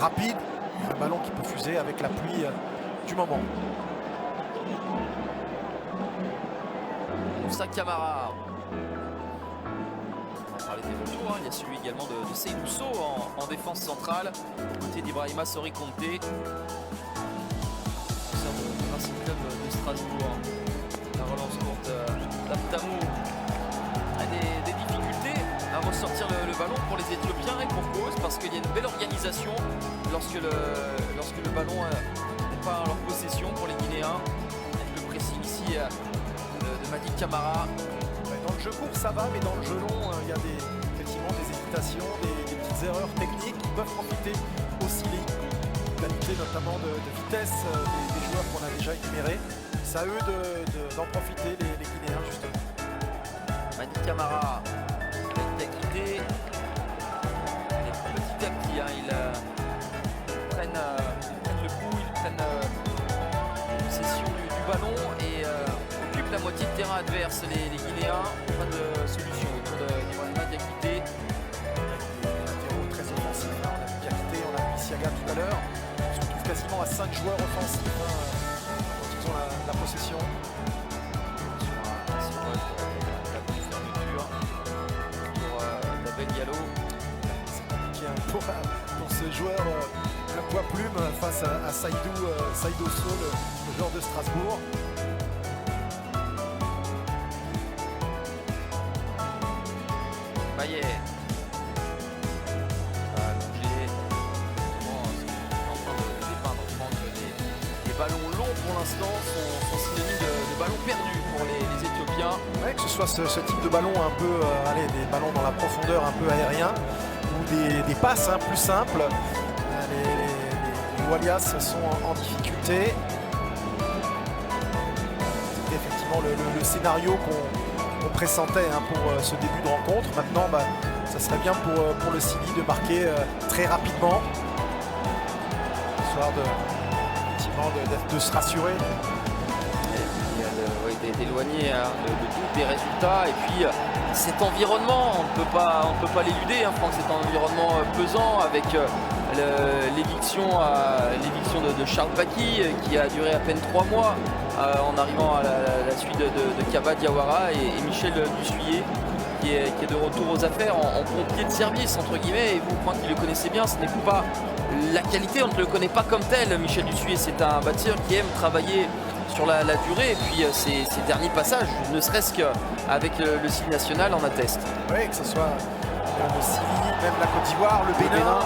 rapide, un ballon qui peut fuser avec la pluie du moment. Moussa Camara. On va parler des retours, hein. Il y a celui également de Seydou Sow en défense centrale, côté d'Ibrahima Sori Conté. Le Racing Club de Strasbourg. La relance contre Abtamou a des difficultés à ressortir le ballon pour les Éthiopiens, et pour cause, parce qu'il y a une belle organisation lorsque le ballon n'est pas en leur possession pour les Guinéens. Avec le pressing ici de Madi Camara. Dans le jeu court ça va, mais dans le jeu long il y a effectivement des hésitations, des petites erreurs techniques qui peuvent profiter aussi les qualités notamment de vitesse des joueurs qu'on a déjà énumérés. C'est à eux d'en profiter, les Guinéens justement. Madi Camara avec Takité. Petit à petit, hein, ils prennent le coup, ils prennent possession du ballon et occupent la moitié de terrain adverse. Les Guinéens, pas de solution autour d'Ibrahima Takité. Très offensif, hein. On a vu Takité, on a vu Isiaga tout à l'heure. On se retrouve quasiment à 5 joueurs offensifs quand ils ont la possession. La bonne fermeture pour Dabel Diallo. C'est compliqué pour ce joueur un poids plume face à Seydou Sow, le joueur de Strasbourg. Maillet va allonger. En train de dépeindre, les ballons longs pour l'instant sont synonymes de ballons perdus pour les Éthiopiens. Ouais, que ce soit ce type de ballon un peu, des ballons dans la profondeur un peu aérien, ou des passes plus simples. Les Walias sont en difficulté. C'était effectivement le scénario qu'on pressentait pour ce début de rencontre. Maintenant, ça serait bien pour le Sili de marquer très rapidement, histoire de se rassurer. D'éloigner le doute des résultats, et puis cet environnement, on ne peut pas l'éluder, Franck, cet environnement pesant avec l'éviction de Charles Paki qui a duré à peine 3 mois en arrivant à la suite de Kaba Diawara et Michel Dussuyer qui est de retour aux affaires en pompier de service entre guillemets. Et vous, point qui le connaissez bien, ce n'est pas la qualité, on ne le connaît pas comme tel. Michel Dussuyer, c'est un bâtisseur qui aime travailler sur la durée, et puis ces derniers passages, ne serait-ce qu'avec le Sili national, en atteste. Oui, que ce soit le Sili, même la Côte d'Ivoire, le Bénin,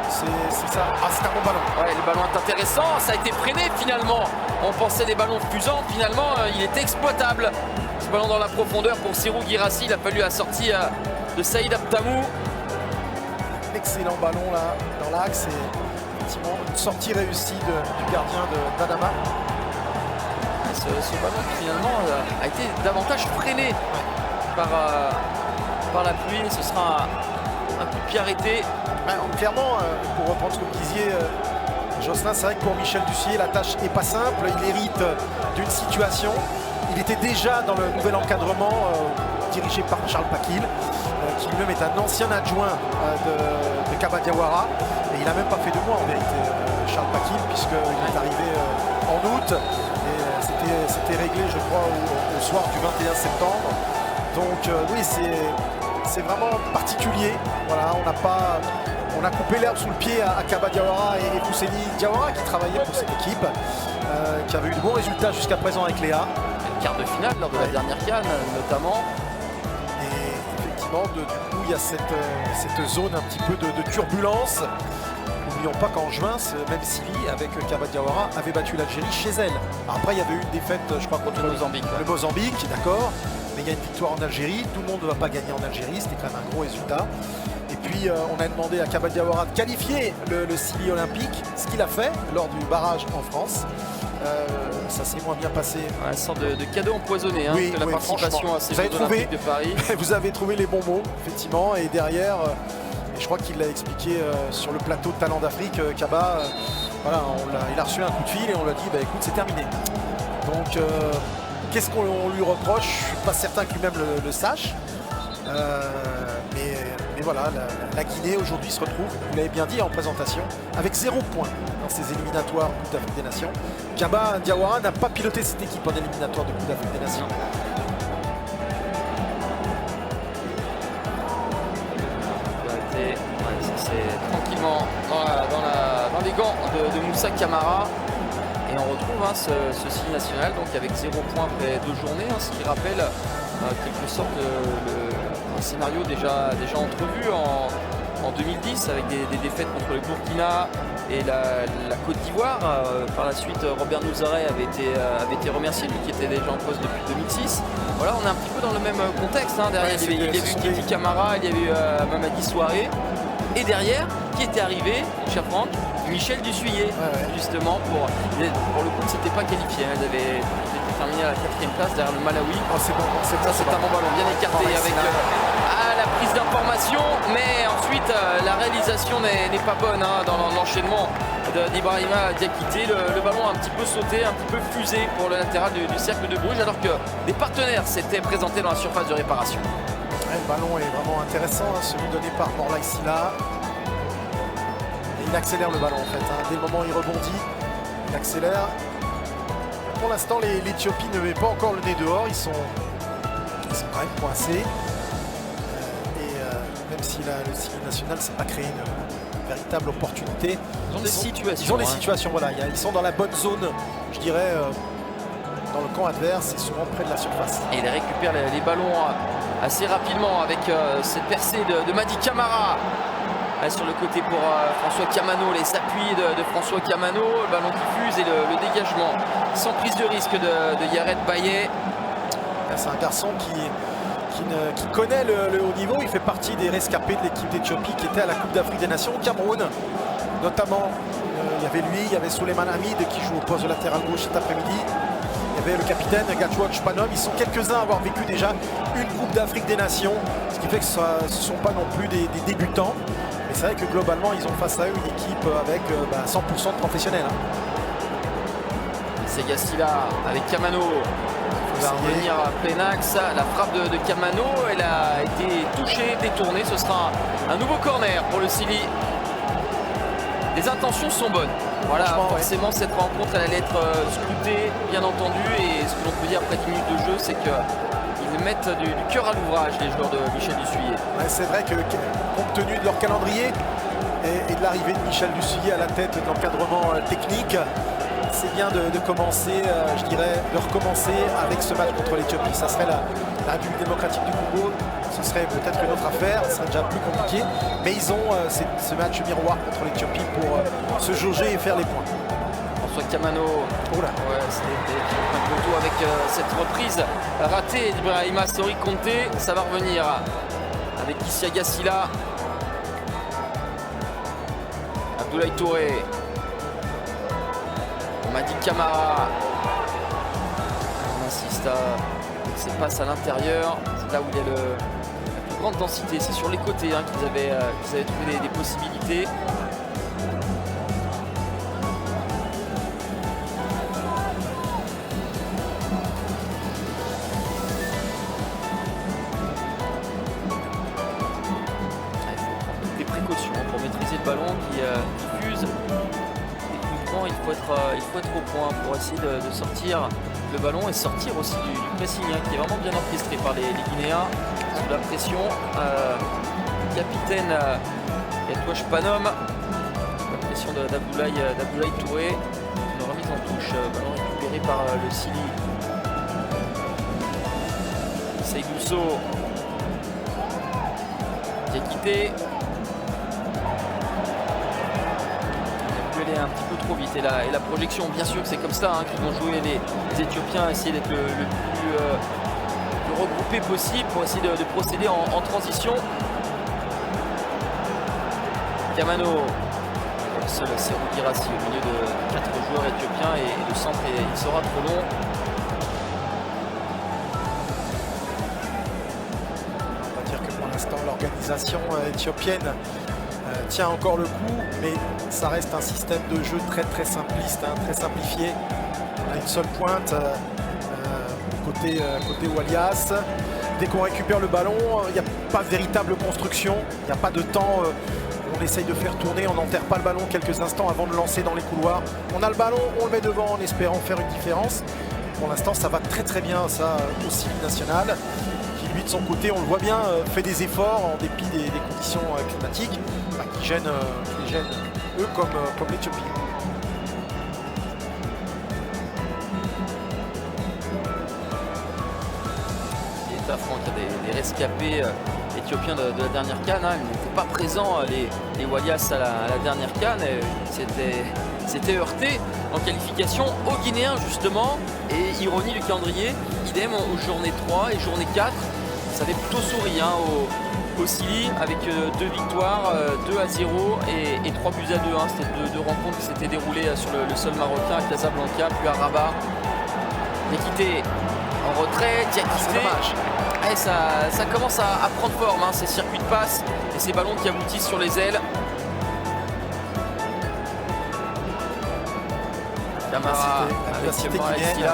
c'est ça. Ah, c'est un bon ballon. Ouais, le ballon est intéressant, ça a été freiné finalement. On pensait des ballons fusants, finalement il était exploitable. Ce ballon dans la profondeur pour Serhou Guirassy, il a fallu la sortie de Saïd Abtamou. Excellent ballon là, dans l'axe, et effectivement une sortie réussie du gardien d'Adama. Ce ballon finalement a été davantage freiné par la pluie. Ce sera un coup de pied arrêté. Clairement, pour reprendre ce que vous disiez, Jocelyn, c'est vrai que pour Michel Dussuyer, la tâche n'est pas simple. Il hérite d'une situation. Il était déjà dans le nouvel encadrement dirigé par Charles Pakil, qui lui-même est un ancien adjoint de Kaba Diawara. Et il n'a même pas fait 2 mois en vérité, Charles Pakil, puisqu'il est arrivé en août. C'était réglé, je crois, au soir du 21 septembre. Donc oui, c'est vraiment particulier. Voilà, on a coupé l'herbe sous le pied à Kaba Diawara et Fousseni Diawara qui travaillaient pour cette équipe, qui avait eu de bons résultats jusqu'à présent avec Léa. Le quart de finale lors de la dernière CAN notamment. Et effectivement, du coup, il y a cette zone un petit peu de turbulence. N'oublions pas qu'en juin, même Sili, avec Kaba Diawara, avait battu l'Algérie chez elle. Après, il y avait eu une défaite, je crois, contre le Mozambique. Le Mozambique, d'accord. Mais il y a une victoire en Algérie. Tout le monde ne va pas gagner en Algérie. C'était quand même un gros résultat. Et puis, on a demandé à Kaba Diawara de qualifier le Sili olympique, ce qu'il a fait lors du barrage en France. Ça s'est moins bien passé. Ouais, une sorte de cadeau empoisonné, oui, de la participation à ces Jeux Olympiques de Paris. Vous avez trouvé les bons mots, effectivement. Et derrière... Et je crois qu'il l'a expliqué sur le plateau de Talent d'Afrique, Kaba, voilà, il a reçu un coup de fil et on lui a dit écoute, c'est terminé. Donc qu'est-ce qu'on lui reproche? Je ne suis pas certain que lui-même le sache. Mais Mais voilà, la Guinée aujourd'hui se retrouve, vous l'avez bien dit en présentation, avec 0 point dans ces éliminatoires Coupe d'Afrique des Nations. Djaba Diawara n'a pas piloté cette équipe en éliminatoire de Coupe d'Afrique des Nations. C'est tranquillement dans les gants de Moussa Camara. Et on retrouve ce signe national donc avec 0 point après 2 journées, ce qui rappelle quelque sorte un scénario déjà entrevu en 2010 avec des défaites contre le Burkina et la Côte d'Ivoire. Par la suite, Robert Nouzaré avait été remercié, lui qui était déjà en poste depuis 2006. Voilà, on est un petit peu dans le même contexte. Derrière, il y avait eu Titi Camara, il y avait eu Mamadi Souaré. Et derrière, qui était arrivé, cher Franck, Michel Dussuyer, justement, pour le coup, ne s'était pas qualifié. Ils étaient terminés à la 4e place derrière le Malawi. C'est bon, c'est un bon ballon, bien écarté avec la prise d'information, mais ensuite la réalisation n'est pas bonne dans l'enchaînement d'Ibrahima Diakité. Le ballon a un petit peu sauté, un petit peu fusé pour le latéral du cercle de Bruges, alors que des partenaires s'étaient présentés dans la surface de réparation. Le ballon est vraiment intéressant, celui donné par Morlaï Sylla. Il accélère le ballon en fait. Dès le moment où il rebondit, il accélère. Pour l'instant, l'Éthiopie ne met pas encore le nez dehors. Ils sont quand même coincés. Même si le signe national, c'est pas créé une véritable opportunité. Ils ont des situations. Ils ont des situations, voilà. Ils sont dans la bonne zone, je dirais, dans le camp adverse et souvent près de la surface. Et il récupère les ballons assez rapidement avec cette percée de Madi Camara. Sur le côté pour François Camano, les appuis de François Camano, le ballon qui fuse et le dégagement sans prise de risque de Yared Baye. C'est un garçon qui connaît le haut niveau. Il fait partie des rescapés de l'équipe d'Éthiopie qui était à la Coupe d'Afrique des Nations au Cameroun. Notamment, il y avait lui, il y avait Souleymane Hamid qui joue au poste de latéral gauche cet après-midi. Il y avait le capitaine Gatouach Panom. Ils sont quelques-uns à avoir vécu déjà une Coupe d'Afrique des Nations, ce qui fait que ce ne sont pas non plus des débutants. Mais c'est vrai que globalement, ils ont face à eux une équipe avec 100% de professionnels. C'est Gassila avec Camano. Il va revenir à plein axe. La frappe de Camano, elle a été touchée, détournée. Ce sera un nouveau corner pour le Sili. Les intentions sont bonnes. Voilà, forcément, cette rencontre, elle allait être scrutée, bien entendu. Et ce que l'on peut dire après 10 minutes de jeu, c'est qu'ils mettent du cœur à l'ouvrage, les joueurs de Michel Dussuyer. C'est vrai que, compte tenu de leur calendrier et de l'arrivée de Michel Dussuyer à la tête de l'encadrement technique, c'est bien de commencer, je dirais, de recommencer avec ce match contre l'Éthiopie. Ça serait la République démocratique du Congo. Ce serait peut-être une autre affaire, ce serait déjà plus compliqué. Mais ils ont ce match miroir contre l'Éthiopie pour se jauger et faire les points. François Camano, c'était un peu tôt avec cette reprise ratée d'Ibrahima Sori Conté. Ça va revenir avec Issa Gassila. Abdoulaye Touré. Madi Camara. On insiste à ces passes à l'intérieur. C'est là où il y a la plus grande densité. C'est sur les côtés qu'ils avaient trouvé des possibilités. Des précautions pour maîtriser le ballon qui fuse. Il faut être au point pour essayer de sortir le ballon et sortir aussi du pressing qui est vraiment bien orchestré par les Guinéens sous la pression. Capitaine Gatouach Panom, la pression d'Abdoulaye Touré, une remise en touche, ballon récupéré par le Sili. Seydou Sow, Diakité. Un petit peu trop vite et la projection, bien sûr que c'est comme ça qu'ils vont jouer les Éthiopiens, essayer d'être le plus regroupé possible pour essayer de procéder en transition. Camano, seul Serhou Guirassy au milieu de 4 joueurs éthiopiens et le centre il sera trop long. On va dire que pour l'instant l'organisation éthiopienne tient encore le coup, mais ça reste un système de jeu très simpliste, très simplifié. On a une seule pointe côté Walias. Dès qu'on récupère le ballon, il n'y a pas de véritable construction, il n'y a pas de temps. On essaye de faire tourner, on n'enterre pas le ballon quelques instants avant de lancer dans les couloirs. On a le ballon, on le met devant en espérant faire une différence. Pour l'instant, ça va très très bien, ça, au Sili national, qui lui de son côté, on le voit bien, fait des efforts en dépit des conditions climatiques qui les gênent eux comme l'Éthiopie. Franck, il y a des rescapés éthiopiens de la dernière CAN. Ils n'étaient pas présents, les Walias, à la dernière CAN. C'était heurté en qualification aux Guinéens, justement. Et ironie du calendrier, idem aux journées 3 et journée 4. Ça avait plutôt souri au Sili, avec 2 victoires, 2-0 et 3 buts à 2. C'était deux rencontres qui s'étaient déroulées sur le sol marocain à Casablanca, puis à Rabat. Diakité en retrait, Diakité. Ouais, ça commence à prendre forme, ces circuits de passe et ces ballons qui aboutissent sur les ailes. Camara avec Mohamed.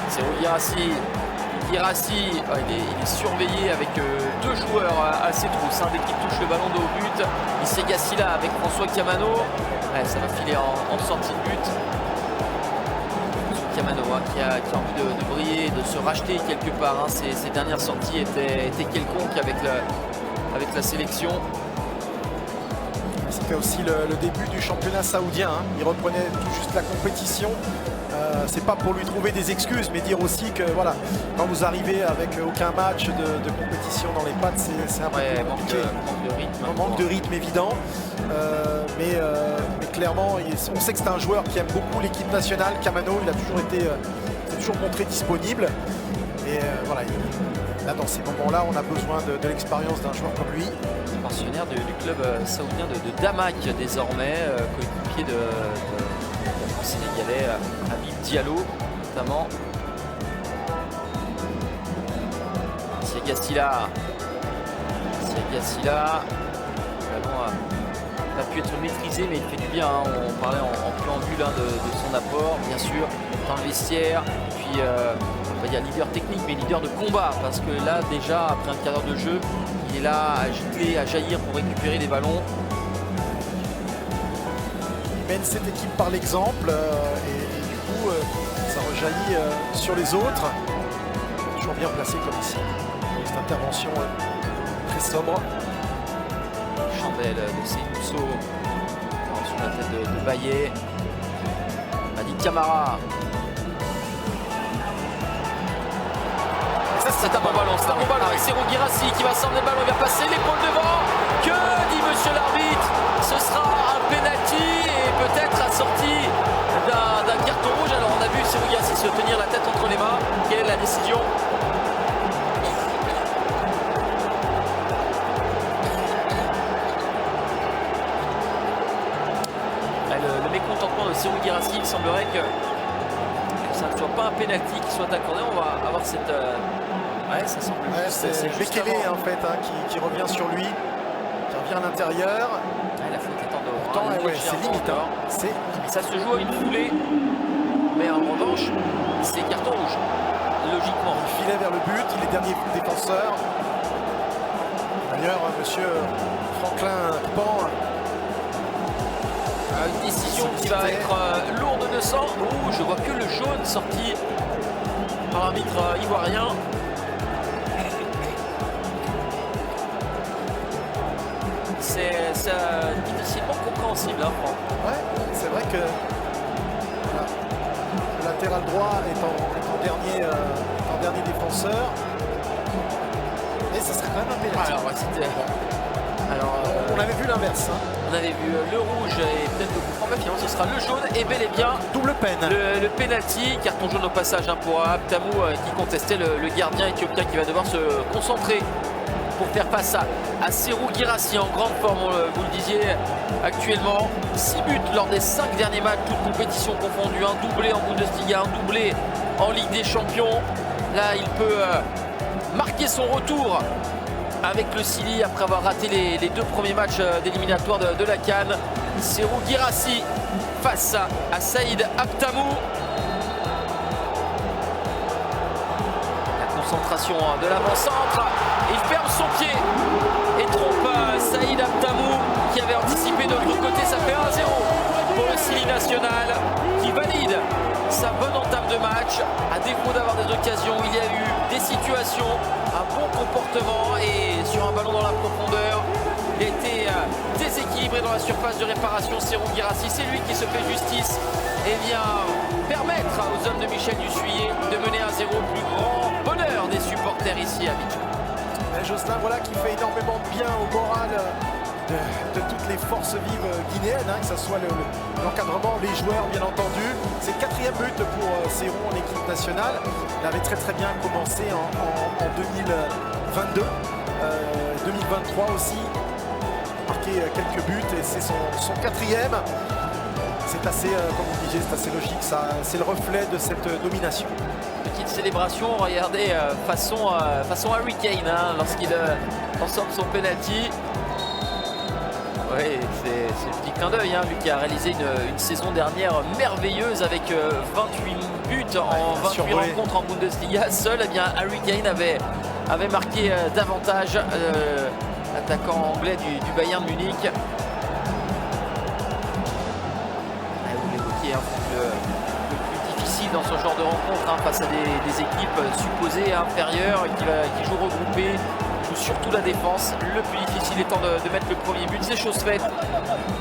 C'est Girassi. Girassi, il est surveillé avec 2 joueurs à ses trousses. Dès qu'il touche le ballon de haut but, il s'égacie là avec François Kamano. Ouais, ça va filer en sortie de but. Kamano qui a envie de briller, de se racheter quelque part. Ses dernières sorties étaient quelconques avec la sélection. C'était aussi le début du championnat saoudien. Il reprenait tout juste la compétition. C'est pas pour lui trouver des excuses, mais dire aussi que voilà, quand vous arrivez avec aucun match de compétition dans les pattes, c'est un peu compliqué. Manque de rythme évident. Mais clairement, on sait que c'est un joueur qui aime beaucoup l'équipe nationale. Kamano, il a toujours montré disponible. Et voilà, là, dans ces moments-là, on a besoin de l'expérience d'un joueur comme lui. Pensionnaire du club saoudien de Damak désormais, coéquipier de Sénégalais, Habib Diallo notamment. C'est Gastila. Le ballon n'a pas pu être maîtrisé, mais il fait du bien. On parlait en préambule de son apport, bien sûr, dans le vestiaire. Et puis, on va dire leader technique, mais leader de combat, parce que là, déjà, après un quart d'heure de jeu, il est là à gicler, à jaillir pour récupérer les ballons. Il mène cette équipe par l'exemple et du coup, ça rejaillit sur les autres. Toujours bien placé comme ici. Cette intervention très sobre. Chandelle de Seydousso sur la tête de Baillet. Madi Camara. C'est un bon ballon, avec Serhou Guirassy qui va s'emmener le ballon, il va passer l'épaule devant. Que dit monsieur l'arbitre? Ce sera un penalty et peut-être assorti d'un carton rouge. Alors on a vu Serhou Guirassy se tenir la tête entre les mains. Quelle est la décision? Le mécontentement de Serhou Guirassy, il semblerait que ça ne soit pas un penalty qui soit accordé. On va avoir cette... Ouais, ça semble c'est Bekele en fait qui revient sur lui, qui revient à l'intérieur. La faute est en dehors. C'est limite. Ça se joue à une foulée, mais en revanche, c'est carton rouge. Logiquement. Il filait vers le but, il est dernier défenseur. D'ailleurs, monsieur Franklin Pan. Une décision qui va être lourde de sang. Je vois que le jaune sorti par l'arbitre ivoirien. C'est difficilement compréhensible. Ouais, c'est vrai que voilà, le latéral droit est en dernier défenseur. Et ça serait quand même un pénalty. On avait vu l'inverse. On avait vu le rouge et peut-être le coup franc. Finalement, ce sera le jaune et bel et bien double peine. Le penalty, carton jaune au passage pour Abtamou qui contestait le gardien éthiopien qui va devoir se concentrer pour faire face à Serhou Guirassy en grande forme, vous le disiez actuellement. 6 buts lors des 5 derniers matchs, toutes compétitions confondues. Un doublé en Bundesliga, un doublé en Ligue des Champions. Là, il peut marquer son retour avec le Sili après avoir raté les 2 premiers matchs d'éliminatoire de la CAN. Serhou Guirassy face à Saïd Abtamou. La concentration de l'avant-centre. Il ferme son pied et trompe Saïd Abtamou qui avait anticipé de l'autre côté. Ça fait 1-0 pour le Scilly National qui valide sa bonne entame de match. À défaut d'avoir des occasions, il y a eu des situations, un bon comportement et sur un ballon dans la profondeur, il a été déséquilibré dans la surface de réparation. Serhou Guirassy, c'est lui qui se fait justice et vient permettre aux hommes de Michel Dussuyer de mener 1-0, plus grand bonheur des supporters ici à Abidjan. Jocelyn, voilà, qui fait énormément de bien au moral de toutes les forces vives guinéennes, hein, que ce soit l'encadrement, les joueurs bien entendu. C'est le 4e but pour Serhou en équipe nationale. Il avait très bien commencé en 2022, 2023 aussi, marqué quelques buts et c'est son 4e. C'est assez, comme vous disiez, c'est assez logique, c'est le reflet de cette domination. Petite célébration, regardez, façon Harry Kane, hein, lorsqu'il transforme son penalty. Oui, c'est le petit clin d'œil, hein, lui qui a réalisé une saison dernière merveilleuse avec 28 buts en 28 rencontres en Bundesliga. Seul, eh bien, Harry Kane avait marqué davantage, l'attaquant anglais du Bayern Munich. Vous l'évoquiez, hein, le plus difficile dans ce genre de rencontre, hein, face à des équipes supposées inférieures qui jouent regroupées. Surtout la défense, le plus difficile étant de mettre le premier but. C'est chose faite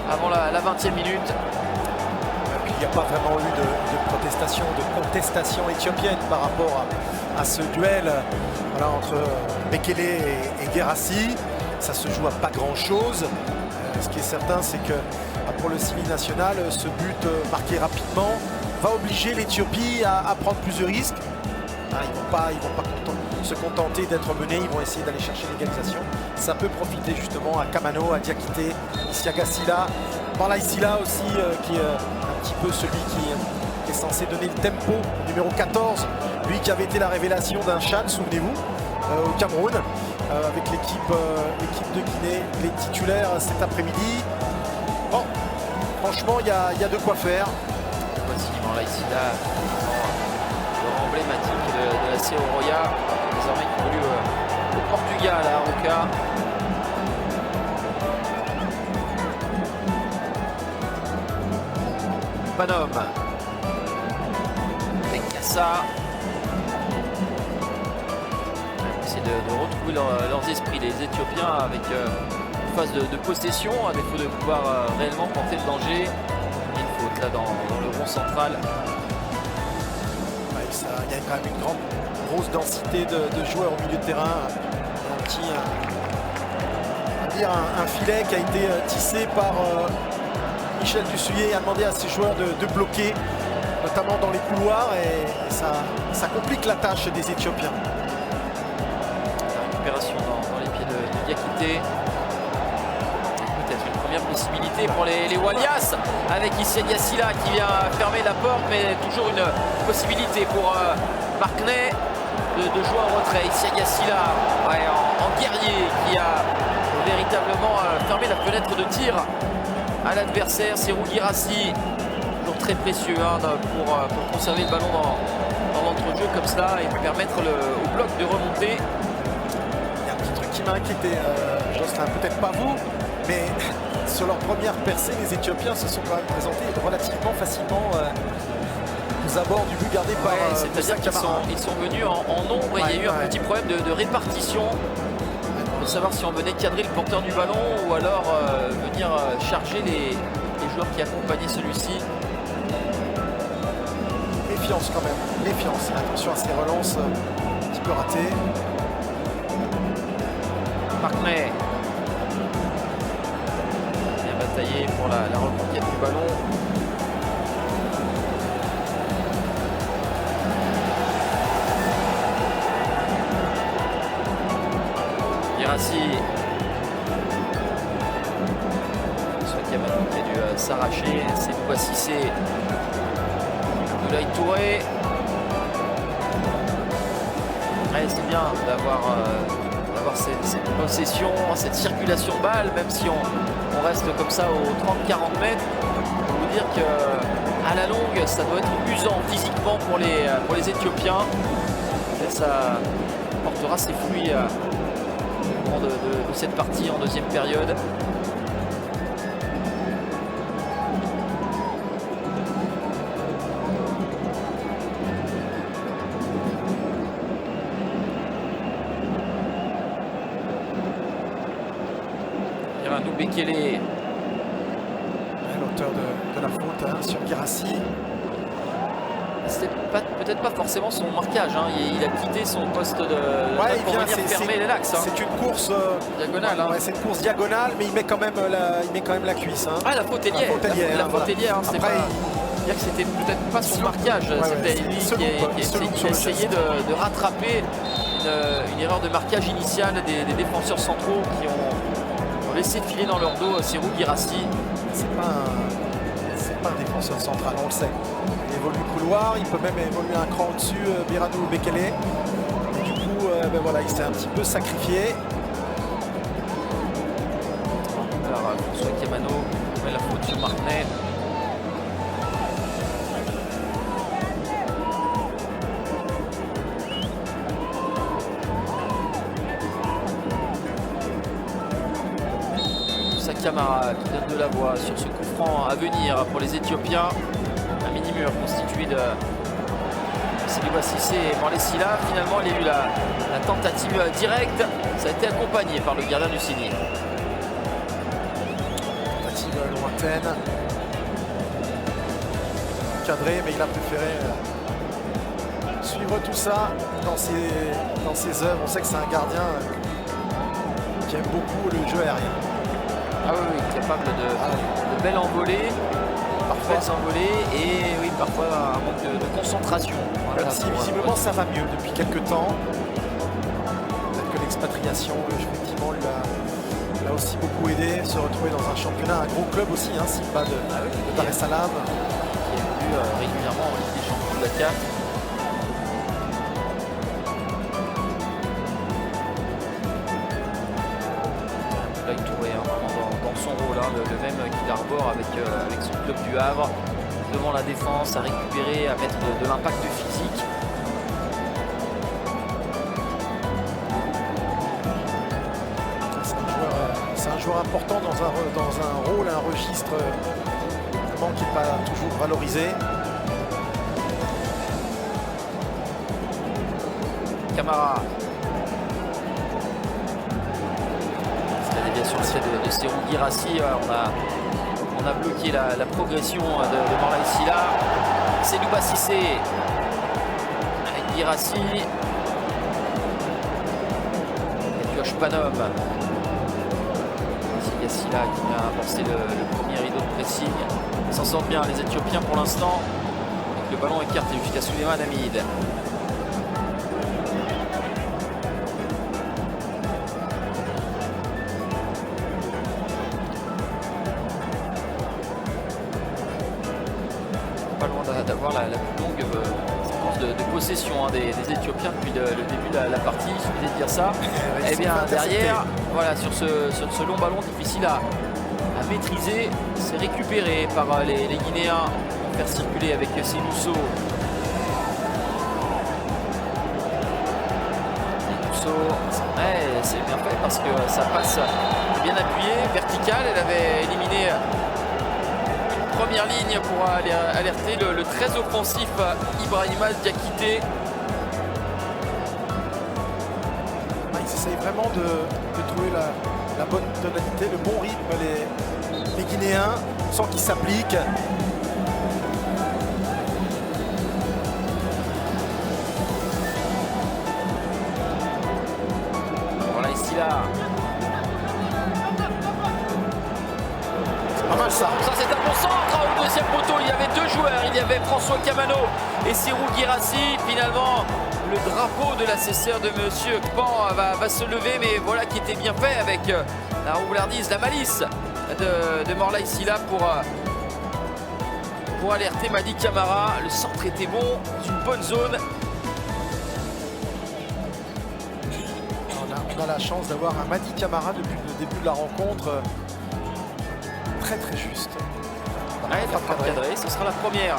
avant la 20e minute. Et puis il n'y a pas vraiment eu de protestation, de contestation éthiopienne par rapport à ce duel, voilà, entre Bekele et Guirassy. Ça se joue à pas grand chose. Ce qui est certain, c'est que pour le Scilly National, ce but marqué rapidement va obliger l'Éthiopie à prendre plus de risques. Ils vont pas se contenter d'être menés, ils vont essayer d'aller chercher l'égalisation. Ça peut profiter justement à Kamano, à Diakité, Isiaga Sila, Barlaï Sila aussi, qui est un petit peu celui qui est censé donner le tempo, numéro 14, lui qui avait été la révélation d'un Chan, souvenez-vous, au Cameroun, avec l'équipe de Guinée, les titulaires cet après-midi. Bon, franchement, il y a de quoi faire. Voici Barlaï Sila, emblématique de la CO Roya, désormais qui évolue au Portugal à Arouca. Panom, Bekassa. Essayer de retrouver leurs esprits, les Éthiopiens, avec une phase de possession, à défaut de pouvoir réellement porter le danger. Une faute là dans le rond central. Il y a quand même une grosse densité de joueurs au milieu de terrain. Un filet qui a été tissé par Michel Dussuyer, a demandé à ses joueurs de bloquer, notamment dans les couloirs, et ça complique la tâche des Éthiopiens. La récupération dans les pieds de Diakité. Peut-être une première possibilité pour les Walias, avec Isiaga Sila qui vient fermer la porte, mais toujours une possibilité pour Markney de jouer en retrait. Isiaga Sila, en guerrier, qui a véritablement fermé la fenêtre de tir à l'adversaire. Serhou Guirassy, toujours très précieux, hein, pour conserver le ballon dans l'entrejeu comme cela et permettre au bloc de remonter. Il y a un petit truc qui m'a inquiété, Jocelyn, peut-être pas vous, mais sur leur première percée, les Éthiopiens se sont quand même présentés relativement facilement aux abords du but gardé par c'est-à-dire qu'ils sont venus en nombre, et il y a eu un petit problème de répartition. Pour savoir si on venait cadrer le porteur du ballon ou alors venir charger les joueurs qui accompagnaient celui-ci. Méfiance quand même, méfiance. Attention à ces relances un petit peu ratées. Markney. Bien bataillé pour la reconquête du ballon. Guirassy. Soit Kamano qui a dû s'arracher. Cette fois-ci c'est Abdoulaye Touré. Ouais, c'est bien d'avoir cette possession, cette circulation de balle, même si on reste comme ça aux 30-40 mètres. dire qu'à la longue, ça doit être usant physiquement pour les Éthiopiens. Et ça portera ses fruits au cours de cette partie en deuxième période. Bekele, l'auteur de la faute sur Guirassy. C'était peut-être pas forcément son marquage, hein. Il a quitté son poste de pour venir fermer l'axe. C'est une course diagonale. Ouais, c'est une course diagonale, mais il met quand même la cuisse. Hein. Ah, la faute est liée. La faute est liée. Hein, c'est pas dire que c'était peut-être pas son marquage. C'était lui qui a essayé de rattraper une erreur de marquage initiale des défenseurs centraux qui ont laissé filer dans leur dos Serhou Guirassy. C'est pas un défenseur central, on le sait. Il évolue couloir, il peut même évoluer un cran au-dessus, Birano Bekele. Et du coup, voilà, il s'est un petit peu sacrifié. Alors, François Kamano met la faute sur Martinez. Camara qui donne de la voix sur ce coup franc à venir pour les Éthiopiens. Un mini-mur constitué de Siliba Cissé et Morlaye Sylla. Finalement, il y a eu la tentative directe. Ça a été accompagné par le gardien du Signy. Tentative lointaine. Cadré, mais il a préféré suivre tout ça dans ses œuvres. On sait que c'est un gardien qui aime beaucoup le jeu aérien. Ah oui, capable de belles envolées, parfaites envolées et oui, parfois un manque de concentration. Voilà, si visiblement ça va mieux depuis quelques temps. Peut-être que l'expatriation, effectivement, lui a aussi beaucoup aidé. Se retrouver dans un championnat, un gros club aussi, hein, Simba de Dar es Salaam. Qui évolue régulièrement en Ligue des Champions de la CAF. Son rôle, hein, le même qu'il arbore avec son club du Havre, devant la défense, à récupérer, à mettre de l'impact physique. C'est un joueur important dans un rôle, un registre qui n'est pas toujours valorisé. Camara. Sur le fait de Serhou Guirassy, on a bloqué la progression de Morlaye Sylla. Siliba Cissé avec Guirassy. Et Josh Panom. Sylla qui vient amorcer le premier rideau de pressing. Ils s'en sortent bien les Éthiopiens pour l'instant. Le ballon écarté jusqu'à Souleymane Hamid. D'avoir la plus longue séquence de possession des Éthiopiens depuis le début de la partie, il suffisait de dire ça. Et bien derrière, voilà, sur ce long ballon difficile à maîtriser, c'est récupéré par les Guinéens. On va faire circuler avec Senousso. C'est bien fait parce que ça passe bien appuyé, vertical. Elle avait éliminé première ligne pour aller alerter le très offensif Ibrahima Diakité. Ils essayent vraiment de trouver la bonne tonalité, le bon rythme, les Guinéens, sans qu'ils s'appliquent. Voilà, ici là. Pas mal ça. Ça c'est un bon centre au deuxième poteau. Il y avait deux joueurs. Il y avait François Kamano et Serhou Guirassy. Finalement, le drapeau de l'assesseur de Monsieur Pan va se lever, mais voilà qui était bien fait avec la roublardise, la malice de Morlaye Sylla pour alerter Madi Camara. Le centre était bon, une bonne zone. On a la chance d'avoir un Madi Camara depuis le début de la rencontre. Très juste. Ouais, la frappe cadrée, ce sera la première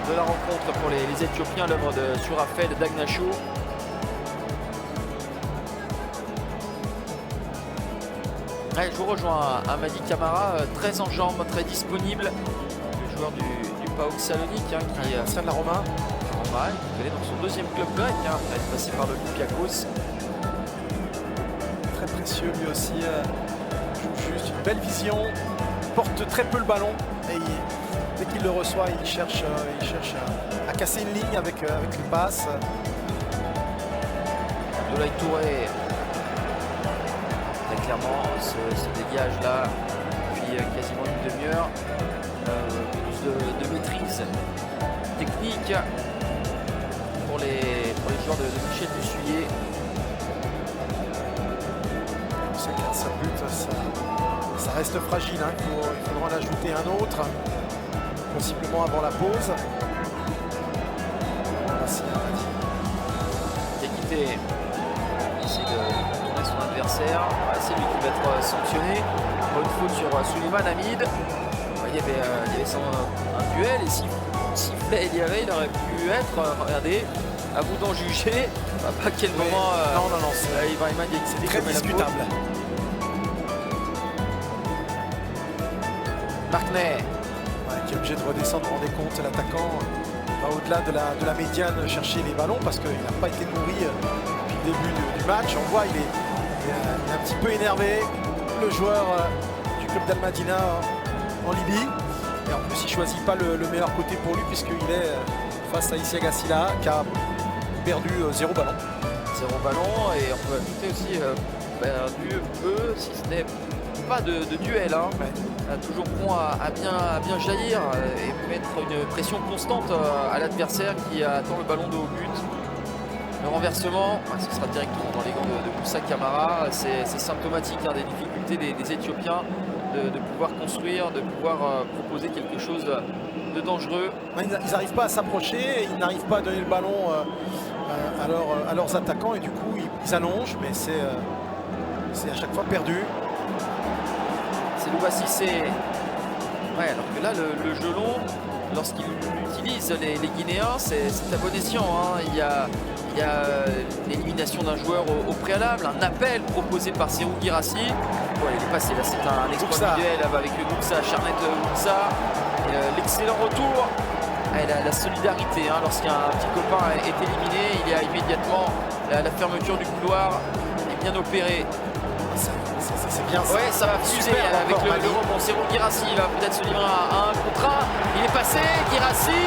de la rencontre pour les Éthiopiens, l'œuvre de Surafel Dagnacho. Ouais, je vous rejoins, Amadi Camara, très en jambes, très disponible. Le joueur du PAOK Salonique, qui ancien de la Roma. Qui est dans son deuxième club grec, après être passé par l'Olympiakos. Très précieux lui aussi, joue juste une belle vision, porte très peu le ballon et dès qu'il le reçoit, il cherche à casser une ligne avec les passes. Abdoulaye Touré, très clairement, ce dégage-là, depuis quasiment une demi-heure, plus de maîtrise technique pour les joueurs de Michel Dussuyer. On sait qu'un seul but, ça reste fragile, il faudra en ajouter un autre, possiblement avant la pause. Diakité essaie de tourner son adversaire. C'est lui qui va être sanctionné. Bonne faute sur Souleymane Hamid. Il y avait un duel, et si sifflet il y avait, il aurait pu être, regardez, à vous d'en juger, à quel moment non, Ibrahima Diakité, c'est très discutable. Marquenay, qui est obligé de redescendre, vous vous rendez compte, l'attaquant va au-delà de la médiane chercher les ballons parce qu'il n'a pas été nourri depuis le début du match. On voit, il est un petit peu énervé, le joueur du club d'Al-Madina en Libye. Et en plus, il ne choisit pas le meilleur côté pour lui puisqu'il est face à Isiaga Silla qui a perdu 0 ballon. 0 ballon, et on peut ajouter aussi perdu peu, si ce n'est pas de duel. Toujours prompt à bien jaillir et mettre une pression constante à l'adversaire qui attend le ballon de haut but. Le renversement, ce sera directement dans les gants de Moussa Camara. C'est symptomatique des difficultés des Éthiopiens de pouvoir construire, de pouvoir proposer quelque chose de dangereux. Ils n'arrivent pas à s'approcher, ils n'arrivent pas à donner le ballon à leurs attaquants, et du coup ils allongent, mais c'est à chaque fois perdu. C'est Louba Cissé. Alors que là, le jeu long, lorsqu'il utilise les Guinéens, c'est à bon escient. Il y a l'élimination d'un joueur au préalable, un appel proposé par Serhou Guirassy. Il est passé, là c'est un exploit individuel avec le Moussa, Charnette Moussa. L'excellent retour, la solidarité. Lorsqu'un petit copain est éliminé, il y a immédiatement la fermeture du couloir est bien opérée. C'est bien ça. Ouais, ça va fuser avec le rebond. Serhou Guirassy va peut-être se livrer à un contre un. Il est passé, Guirassy,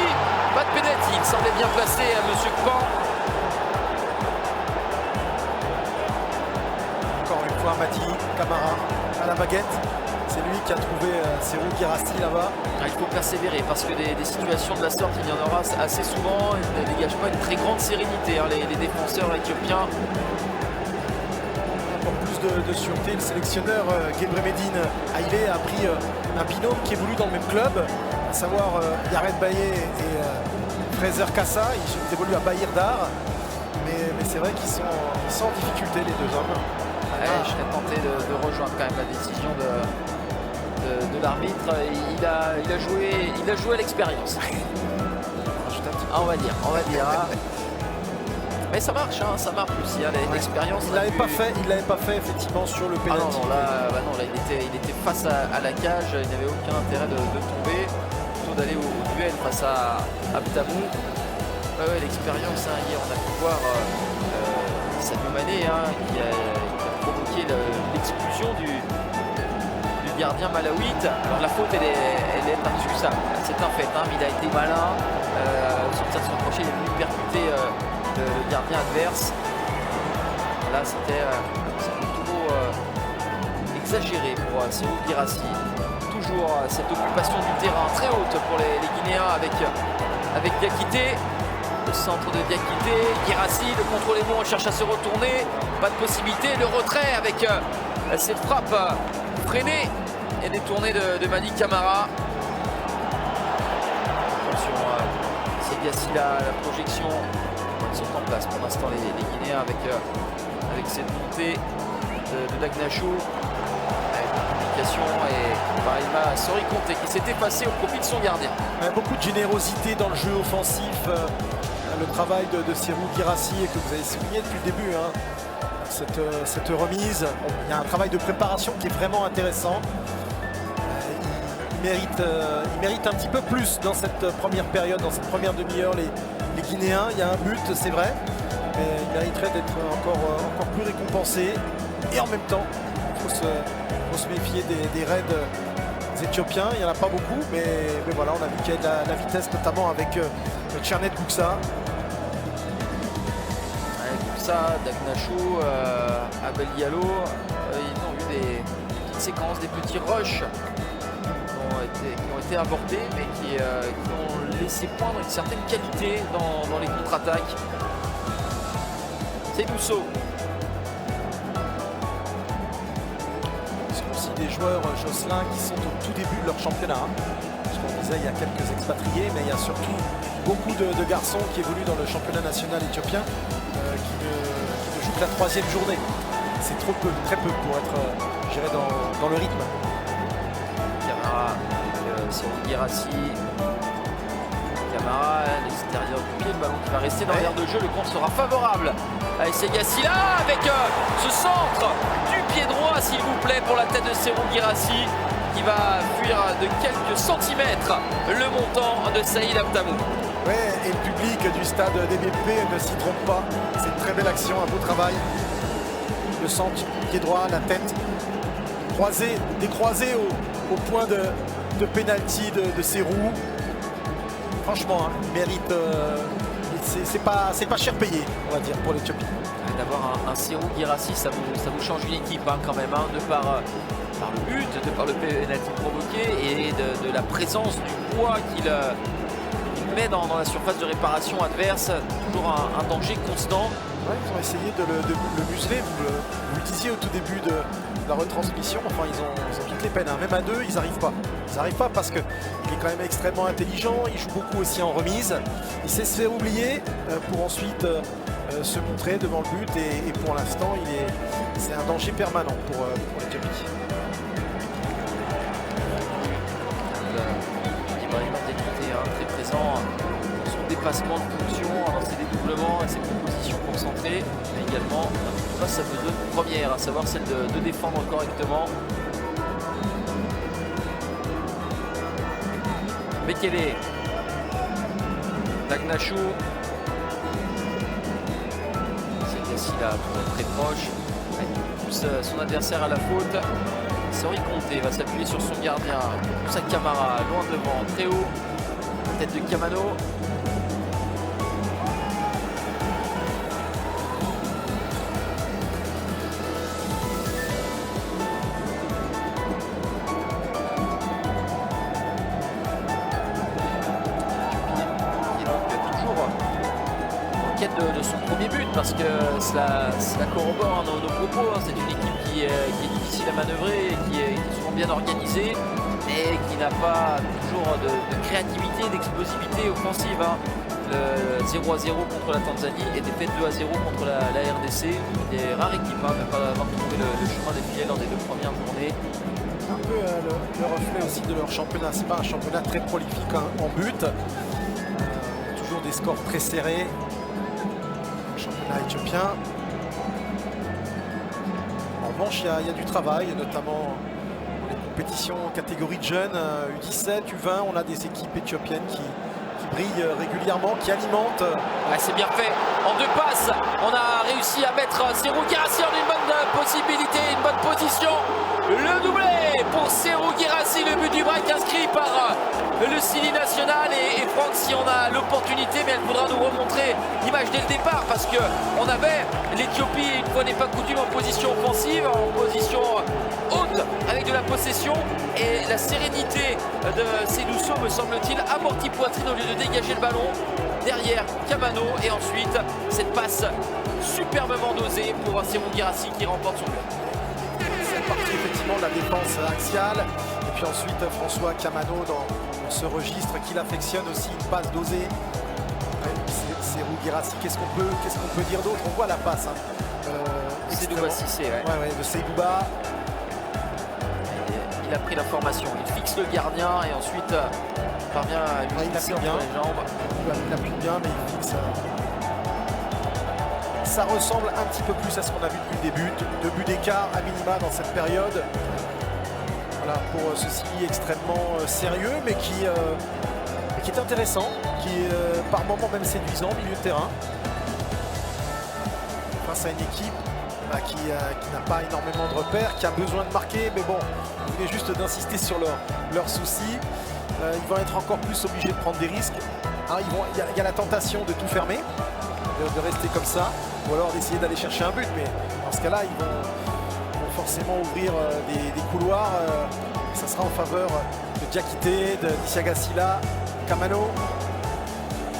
pas de pénalty. Il semblait bien placé à Monsieur Pan. Encore une fois, Amadi Camara à la baguette. C'est lui qui a trouvé Serhou Guirassy là-bas. Il faut persévérer parce que des situations de la sorte, il y en aura assez souvent. Ils ne dégagent pas une très grande sérénité, les défenseurs éthiopiens. Pour plus de sûreté, le sélectionneur Gebremedine Haïlé a pris un binôme qui évolue dans le même club, à savoir Yared Baye et Fraser Kassa. Ils évoluent à Bahir Dar, mais c'est vrai qu'ils sont en difficulté, les deux hommes. Je serais tenté de rejoindre quand même la décision de l'arbitre. Il a joué à l'expérience. On va dire. Mais ça marche aussi, l'expérience. Il l'avait pas fait effectivement sur le pénalty. Il était face à la cage, il n'avait aucun intérêt de tomber, plutôt d'aller au duel face à Abdamou. L'expérience, hier on a pu voir Sadio Mané qui a provoqué l'expulsion du gardien malawite. Alors la faute elle est indiscutable, c'est un fait, mais il a été malin, sortir de son crochet, il est venu percuter le gardien adverse. Là c'était trop exagéré pour Serhou Guirassy. Toujours cette occupation du terrain très haute pour les Guinéens avec Diakité. Le centre de Diakité, Guirassy, le contrôle est bon, on cherche à se retourner, pas de possibilité, le retrait avec cette frappe freinée et détournée de Madi Camara. Attention, c'est Gassi la projection. Ils sont en place pour l'instant les Guinéens avec cette montée de Dagnacho. communication et Brahima Sorikonte qui s'est effacé au profit de son gardien. Beaucoup de générosité dans le jeu offensif. Le travail de Serhou Guirassy que vous avez souligné depuis le début. Hein. Cette remise, il y a un travail de préparation qui est vraiment intéressant. Il mérite un petit peu plus dans cette première période, dans cette première demi-heure, les Guinéens. Il y a un but, c'est vrai, mais il mériterait d'être encore plus récompensé. Et en même temps, il faut se méfier des raids éthiopiens. Il n'y en a pas beaucoup, mais voilà, on a vu qu'il y a de la vitesse, notamment avec Tchernet Gouksa. Dagnachou, Abel Diallo, ils ont eu des petites séquences, des petits rushs qui ont été abordés, mais qui ont laissé poindre une certaine qualité dans les contre-attaques. C'est Douceau. Ce sont aussi des joueurs, Jocelyn, qui sont au tout début de leur championnat. Parce qu'on disait, il y a quelques expatriés, mais il y a surtout beaucoup de garçons qui évoluent dans le championnat national éthiopien. Qui ne joue que la 3e journée. C'est trop peu, très peu pour être géré dans le rythme. Camara, Serhou Guirassy. Camara, à l'extérieur du pied, le ballon qui va rester dans l'aire de jeu. Le compte sera favorable à Essegassi là, avec ce centre du pied droit, s'il vous plaît, pour la tête de Serhou Guirassy, qui va fuir de quelques centimètres le montant de Saïd Abdamou. Ouais, et le public du stade DBP ne s'y trompe pas. C'est une très belle action, un beau travail. Le centre, pied droit, la tête décroisée au point de pénalty de Serhou. Franchement, hein, il mérite. C'est pas cher payé, on va dire, pour l'Éthiopie. D'avoir un Serhou Guirassy, ça vous change une équipe hein, quand même, hein, de par le but, de par le pénalty provoqué et de la présence du poids qu'il met dans la surface de réparation adverse, toujours un danger constant. Ouais, ils ont essayé de le museler, vous le disiez au tout début de la retransmission, enfin ils ont toutes les peines, hein. Même à deux ils n'arrivent pas. Ils n'arrivent pas parce qu'il est quand même extrêmement intelligent, il joue beaucoup aussi en remise, il sait se faire oublier pour ensuite se montrer devant le but et pour l'instant c'est un danger permanent pour l'Éthiopie. Très présent dans son dépassement de fonction, dans ses dédoublements et ses propositions concentrées, mais également face à deux premières, à savoir celle de défendre correctement. Bekele, Dagnachou, c'est là très proche, il pousse son adversaire à la faute. Sorikonte va s'appuyer sur son gardien, pousse à Camara, loin devant, très haut, tête de Kamano. De son premier but parce que cela corrobore nos propos, hein. C'est une équipe qui est difficile à manœuvrer et qui est souvent bien organisée mais qui n'a pas toujours de créativité, d'explosivité offensive, hein. Le 0-0 contre la Tanzanie et défaite 2-0 contre la RDC, des rares équipes à ne pas avoir trouvé le chemin des filets lors des deux premières journées. Un peu le reflet aussi de leur championnat, c'est pas un championnat très prolifique hein, en but, toujours des scores très serrés. Championnat éthiopien. En revanche, il y a du travail, notamment dans les compétitions catégorie de jeunes, U17, U20, on a des équipes éthiopiennes qui brillent régulièrement, qui alimentent. Ouais, c'est bien fait. En deux passes, on a réussi à mettre Serhou Guirassy en une bonne possibilité, une bonne position. Le doublé pour Serhou Guirassy, le but du break inscrit par le Sili national. Et Franck, si on a l'opportunité, mais elle faudra nous remontrer l'image dès le départ parce qu'on avait l'Éthiopie, une fois n'est pas coutume, en position offensive, en position haute avec de la possession et la sérénité de Sedousso, me semble-t-il, amorti poitrine au lieu de dégager le ballon. Derrière Kamano et ensuite cette passe superbement dosée pour Serhou Guirassy qui remporte son but. Cette partie effectivement de la défense axiale et puis ensuite François Kamano dans ce registre qu'il affectionne aussi, une passe dosée. Serhou Guirassy, qu'est-ce qu'on peut dire d'autre? On voit la passe. Hein. Seydouba Cissé, ouais. De Seydouba. il a pris la formation. Il fixe le gardien et ensuite il parvient à lui il appuie bien. les jambes. Il appuie bien, mais il fixe. Ça ressemble un petit peu plus à ce qu'on a vu depuis le début. 2 buts d'écart à minima dans cette période. Voilà, pour ceci extrêmement sérieux, mais qui est intéressant, qui est par moments même séduisant au milieu de terrain. Face à une équipe qui n'a pas énormément de repères, qui a besoin de marquer, mais bon, vous venez juste d'insister sur leurs soucis. Ils vont être encore plus obligés de prendre des risques. Hein, il y a la tentation de tout fermer, de rester comme ça, ou alors d'essayer d'aller chercher un but, mais dans ce cas-là, ils vont forcément ouvrir des couloirs. Ça sera en faveur de Diakité, de Dissiaga-Sylla, Kamano.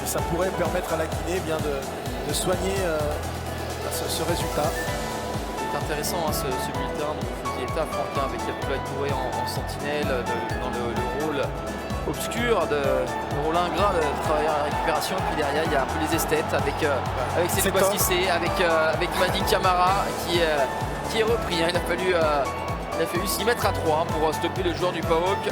Et ça pourrait permettre à la Guinée bien de soigner ce résultat. C'est intéressant hein, ce bulletin dont vous faisiez état, Franck, avec Abdoulaye Touré en sentinelle, dans le rôle obscur, le rôle ingrat de travailler à la récupération. Et puis derrière, il y a un peu les esthètes avec Sékou Cissé, avec Madi Camara qui est repris. Hein. Il a fallu s'y mettre à 3 pour stopper le joueur du PAOK.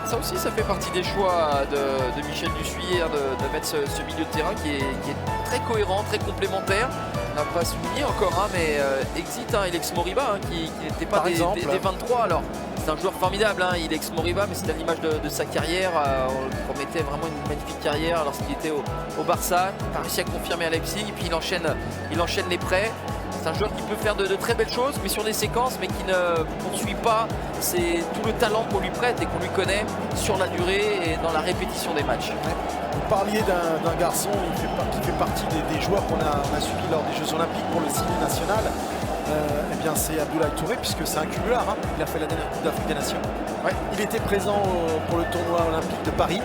Ça aussi, ça fait partie des choix de Michel Dussuyer hein, de mettre ce milieu de terrain qui est très cohérent, très complémentaire. On n'a pas souligné encore, hein, mais Exit, hein, Ilex Moriba, hein, qui n'était pas des 23. Alors, c'est un joueur formidable, hein, Ilex Moriba, mais c'est à l'image de sa carrière. On lui promettait vraiment une magnifique carrière lorsqu'il était au Barça. Il a réussi à confirmer à Leipzig, et puis il enchaîne les prêts. C'est un joueur qui peut faire de très belles choses, mais sur des séquences, mais qui ne poursuit pas tout le talent qu'on lui prête et qu'on lui connaît sur la durée et dans la répétition des matchs. Vous parliez d'un garçon qui fait partie des joueurs qu'on a suivis lors des Jeux Olympiques pour le ciné national. Eh bien, c'est Abdoulaye Touré, puisque c'est un cumulard. Hein. Il a fait la dernière Coupe d'Afrique des Nations. Ouais. Il était présent pour le tournoi olympique de Paris.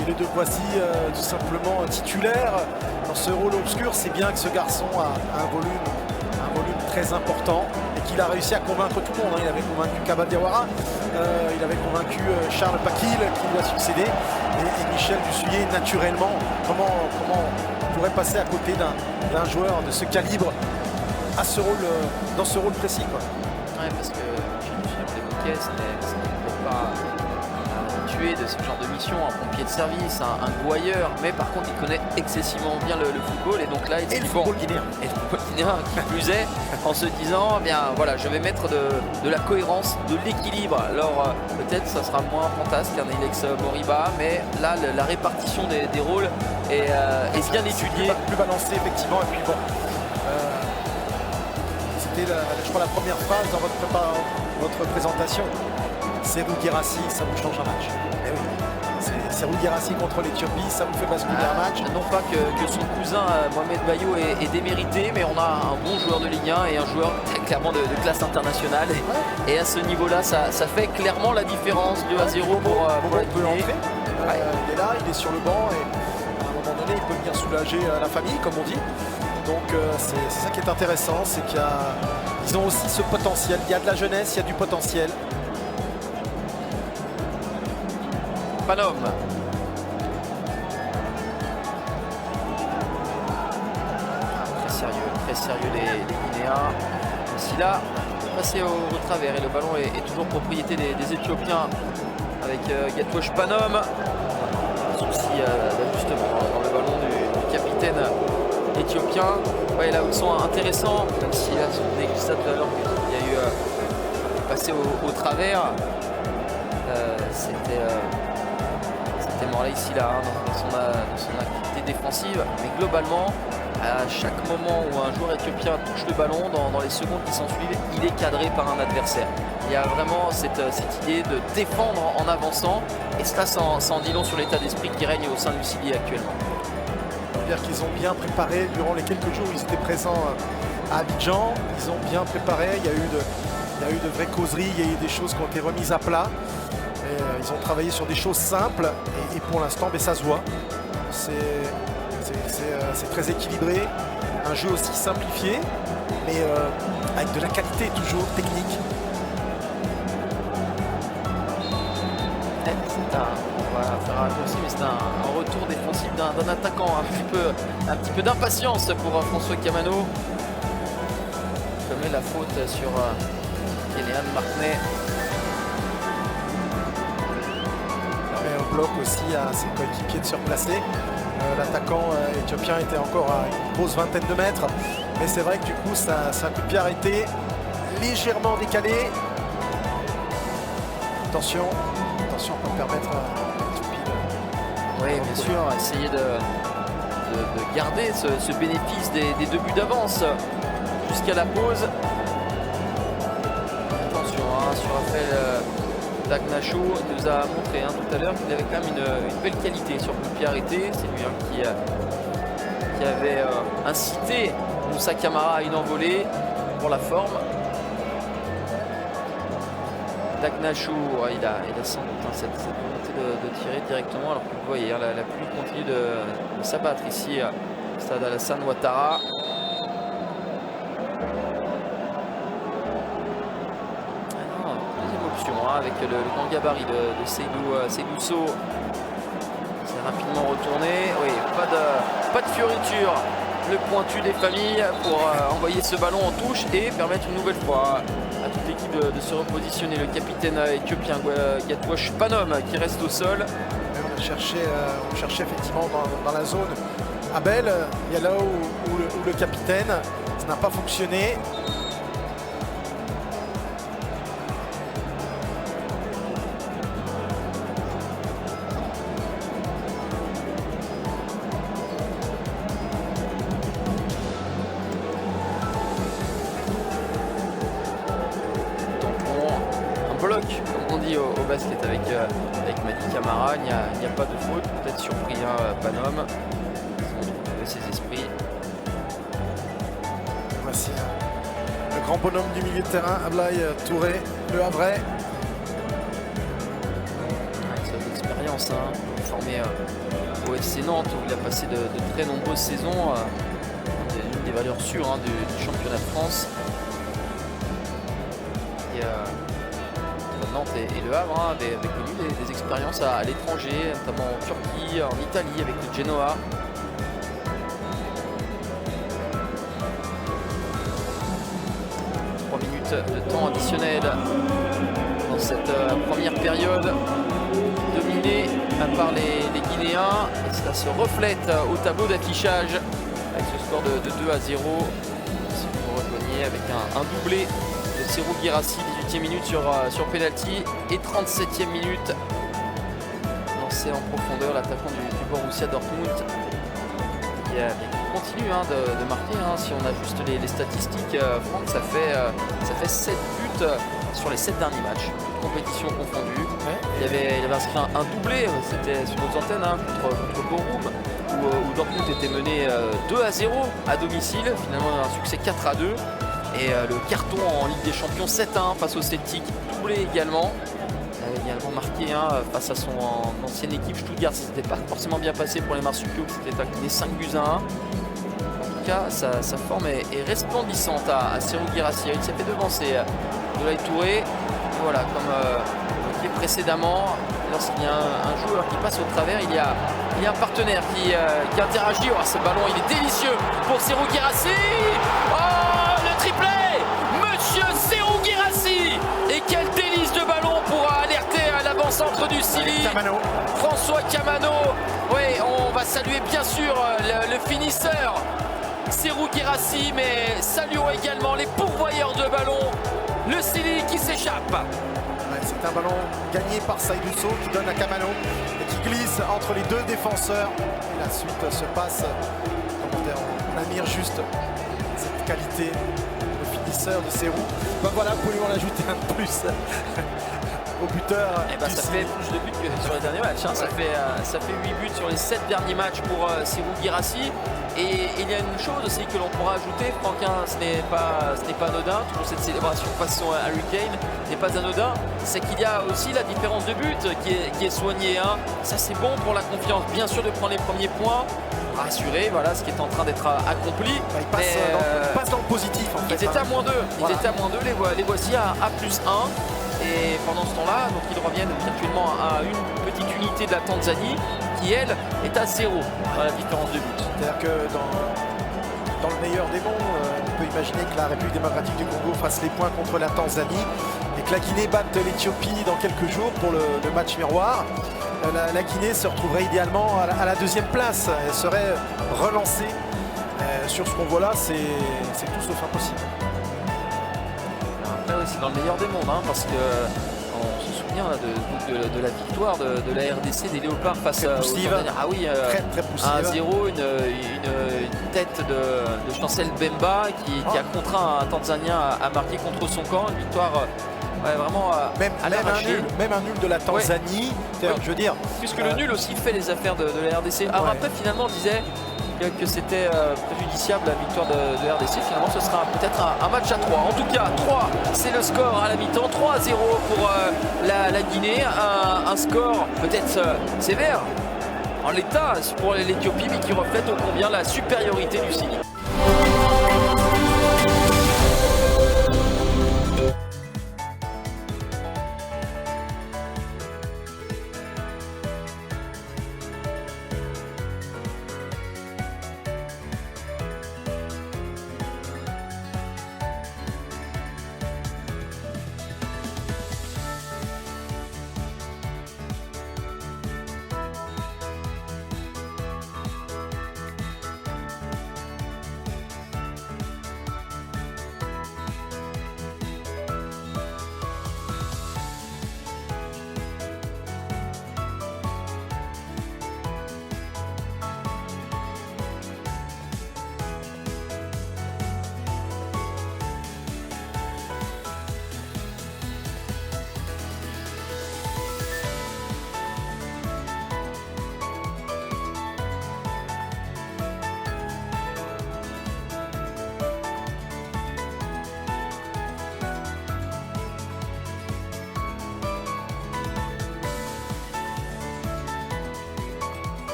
Et le voici tout simplement titulaire dans ce rôle obscur. C'est bien que ce garçon a un volume très important et qu'il a réussi à convaincre tout le monde. Hein. Il avait convaincu Kaba Diawara, il avait convaincu Charles Pakil qui lui a succédé et Michel Dussuyer naturellement. Comment on pourrait passer à côté d'un joueur de ce calibre à ce rôle, dans ce rôle précis quoi. Ouais, parce que Michel Dussuyer l'évoquait, ce n'est peut-être pas habitué de ce genre de mission, un pompier de service, un gouailleur, mais par contre il connaît excessivement bien le football et donc là il le football guinéen. Et le football guinéen qui plus est, en se disant eh bien voilà, je vais mettre de la cohérence, de l'équilibre. Alors peut-être ça sera moins fantasque qu'un Ilex Moriba, mais là la répartition des rôles est bien étudiée. Plus balancé effectivement, et puis bon. C'était je crois la première phrase dans votre présentation. Serhou Guirassy, ça vous change un match. Eh oui. Serhou Guirassy contre l'Éthiopie, ça vous fait basculer un match. Non pas que son cousin Mohamed Bayo est démérité, mais on a un bon joueur de Ligue 1 et un joueur clairement de classe internationale. Et à ce niveau-là, ça fait clairement la différence. 2-0 pour la Guinée. Il est là, il est sur le banc et à un moment donné, il peut venir soulager la famille, comme on dit. Donc c'est ça qui est intéressant, c'est qu'ils ont aussi ce potentiel. Il y a de la jeunesse, il y a du potentiel. Panom. Très sérieux les Guinéens. Aussi là, passé au travers et le ballon est toujours propriété des Éthiopiens avec Gatouche Panom. Souci d'ajustement dans le ballon du capitaine éthiopien. Ouais, là où ils sont intéressants, même si là son glissade tout à l'heure, il y a eu passé au travers. C'était Morlaï ici là hein, dans son activité défensive, mais globalement à chaque moment où un joueur éthiopien touche le ballon dans les secondes qui s'ensuivent, il est cadré par un adversaire. Il y a vraiment cette idée de défendre en avançant, et cela sans dit long sur l'état d'esprit qui règne au sein du Sili actuellement. C'est-à-dire qu'ils ont bien préparé durant les quelques jours où ils étaient présents à Abidjan, ils ont bien préparé, il y a eu de vraies causeries, il y a eu des choses qui ont été remises à plat. Et, ils ont travaillé sur des choses simples et pour l'instant ça se voit. C'est très équilibré, un jeu aussi simplifié, mais avec de la qualité toujours technique. On va faire un raccourci, mais c'est un retour défensif d'un attaquant, un petit peu d'impatience pour François Kamano. Commet la faute sur Kéléane Martinet. permet au bloc aussi à ses coéquipiers de se replacer. L'attaquant éthiopien était encore à une grosse vingtaine de mètres. Mais c'est vrai que du coup, c'est un coup de pied arrêté, légèrement décalé. Attention, pour permettre à l'Éthiopie de... Oui, bien sûr, essayer de garder ce bénéfice des 2 buts d'avance jusqu'à la pause. Attention sur Raphaël Dagnachou, il nous a montré tout à l'heure qu'il avait quand même une belle qualité sur le coup de pied arrêté. C'est lui qui avait incité Moussa Camara à une envolée pour la forme. Dagnachou, il a sans doute cette volonté de tirer directement, alors que vous voyez la pluie continue de s'abattre ici au stade Alassane Ouattara. Deuxième option avec le grand gabarit de Seydou Sow. C'est rapidement retourné. Oui, pas de fioriture. Le pointu des familles pour envoyer ce ballon en touche et permettre une nouvelle fois à toute l'équipe de se repositionner. Le capitaine éthiopien Gatwash Panom qui reste au sol. On cherchait effectivement dans la zone Abel. Il y a là où le capitaine, ça n'a pas fonctionné. Bloc, comme on dit au basket avec Mady Camara, il n'y a pas de faute, peut-être surpris Panom, ils ont trouvé ses esprits. Voici le grand bonhomme du milieu de terrain, Ablaye Touré, le Havrais. C'est une expérience, formé au FC Nantes où il a passé de très nombreuses saisons, une des valeurs sûres du championnat de France. Nantes et Le Havre avaient connu des expériences à l'étranger, notamment en Turquie, en Italie avec le Genoa. Trois minutes de temps additionnel dans cette première période, dominée par les Guinéens. Et cela se reflète au tableau d'affichage avec ce score de 2-0. Si vous rejoignez avec un doublé de Serhou Guirassy, 18e minute sur penalty et 37e minute lancé en profondeur l'attaquant du Borussia Dortmund qui continue de marquer. Si on ajuste les statistiques, Franck, ça fait 7 buts sur les 7 derniers matchs, toutes compétitions confondues. Ouais. Il avait inscrit un doublé, c'était sur nos antennes contre Bochum où Dortmund était mené 2-0 à domicile, finalement un succès 4-2. Et le carton en Ligue des Champions 7-1 face au Celtic, doublé également. Il a également marqué face à son ancienne équipe Stuttgart. Ça n'était pas forcément bien passé pour les marsupiaux, c'était incliné 5-1. En tout cas, sa forme est resplendissante à Serhou Guirassy. Il s'est fait devancer Abdoulaye Touré. Et voilà, comme évoqué précédemment, lorsqu'il y a un joueur qui passe au travers, il y a un partenaire qui interagit. Oh, ce ballon, il est délicieux pour Serhou Guirassy. Triplé, Monsieur Serhou Guirassy. Et quel délice de ballon pour alerter à l'avant-centre du Sili. François Kamano. Oui, on va saluer bien sûr le finisseur Serhou Guirassy, mais saluons également les pourvoyeurs de ballon. Le Sili qui s'échappe. Ouais, c'est un ballon gagné par Seydou Sow qui donne à Kamano et qui glisse entre les deux défenseurs. Et la suite se passe. On admire juste cette qualité de finisseur de Serhou. Ben voilà, pouvons rajouter un plus au buteur. Ça fait plus de buts que sur les derniers matchs. Ça fait 8 buts sur les 7 derniers matchs pour Serhou Guirassy. Et il y a une chose aussi que l'on pourra ajouter, Franquin, ce n'est pas anodin, toujours cette célébration façon Harry Kane n'est pas anodin, c'est qu'il y a aussi la différence de but qui est soignée. Ça c'est bon pour la confiance, bien sûr, de prendre les premiers points. Rassuré, voilà ce qui est en train d'être accompli. Il passe dans le positif en fait. Ils étaient à -2, voilà. Ils étaient à -2, les voici à +1. Et pendant ce temps-là, donc ils reviennent virtuellement à une petite unité de la Tanzanie qui, elle, est à 0 dans la différence de but. C'est-à-dire que dans le meilleur des mondes, on peut imaginer que la République démocratique du Congo fasse les points contre la Tanzanie et que la Guinée batte l'Éthiopie dans quelques jours pour le match miroir. la Guinée se retrouverait idéalement à la deuxième place. Elle serait relancée. Sur ce qu'on voit là, c'est tout sauf impossible. Après, oui, c'est dans le meilleur des mondes, hein, parce que on se souvient là, de la victoire de la RDC des Léopards face très aux poussive. Tanzaniens. Ah oui, Très poussive. 1-0, une tête de Chancel Bemba qui a contraint un Tanzanien à marquer contre son camp. Une victoire vraiment à l'arraché. Même un nul de la Tanzanie. Ouais. Je veux dire. Puisque le nul aussi fait les affaires de la RDC. Alors après, finalement, on disait que c'était préjudiciable la victoire de RDC. Finalement, ce sera peut-être un match à 3. En tout cas, 3, c'est le score à la mi-temps. 3-0 pour la Guinée. Un score peut-être sévère en l'état pour l'Éthiopie, mais qui reflète ô combien la supériorité du Sini.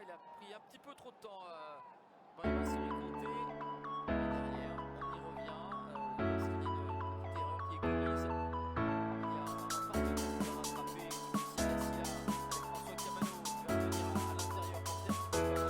Il a pris un petit peu trop de temps. Brahima s'est révolté. Derrière, on y revient. S'il y a une petite erreur qui est commise, il y a un partenaire à rattraper. Ici, avec François Camano qui va venir à l'intérieur pour terminer.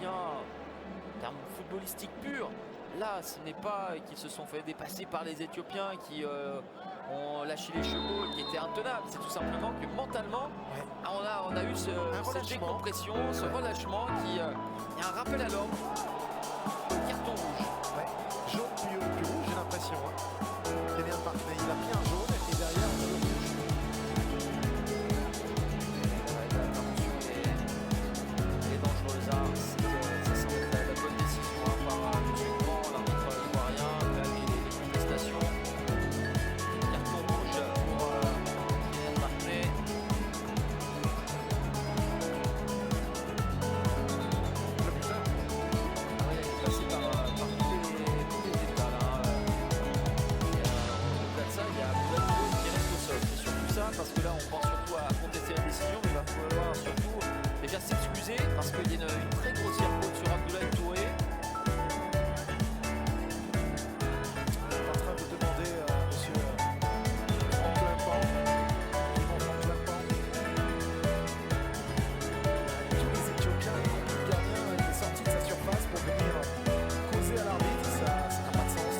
Éthiopiens, en termes footballistiques purs, là, ce n'est pas qu'ils se sont fait dépasser par les Éthiopiens qui ont lâché les chevaux, qui étaient intenables. C'est tout simplement que mentalement, on a eu cette décompression, ce relâchement qui est un rappel à l'ordre. Carton rouge. Ouais. Jaune puis rouge, j'ai l'impression. Kylian Mbappé, il a pris un jaune et derrière le rouge. Elle est dangereuse. Ça semble être la bonne décision par M. Grand, l'arbitre ivoirien, malgré les contestations. Carton rouge pour Kylian Mbappé. Le buteur. Oui, il est passé par tous les états là. Au-delà de ça, il y a Boubacar qui reste au sol. C'est surtout ça, parce que là, on pense surtout à contester la décision, mais il va falloir surtout déjà s'excuser parce qu'il y a une très grossière faute sur Abdoulaye Touré. On est en train de demander à monsieur Antoine Pan. Tous les Éthiopiens, y compris le gardien, il est sorti de sa surface pour venir causer à l'arbitre. Ça n'a pas de sens.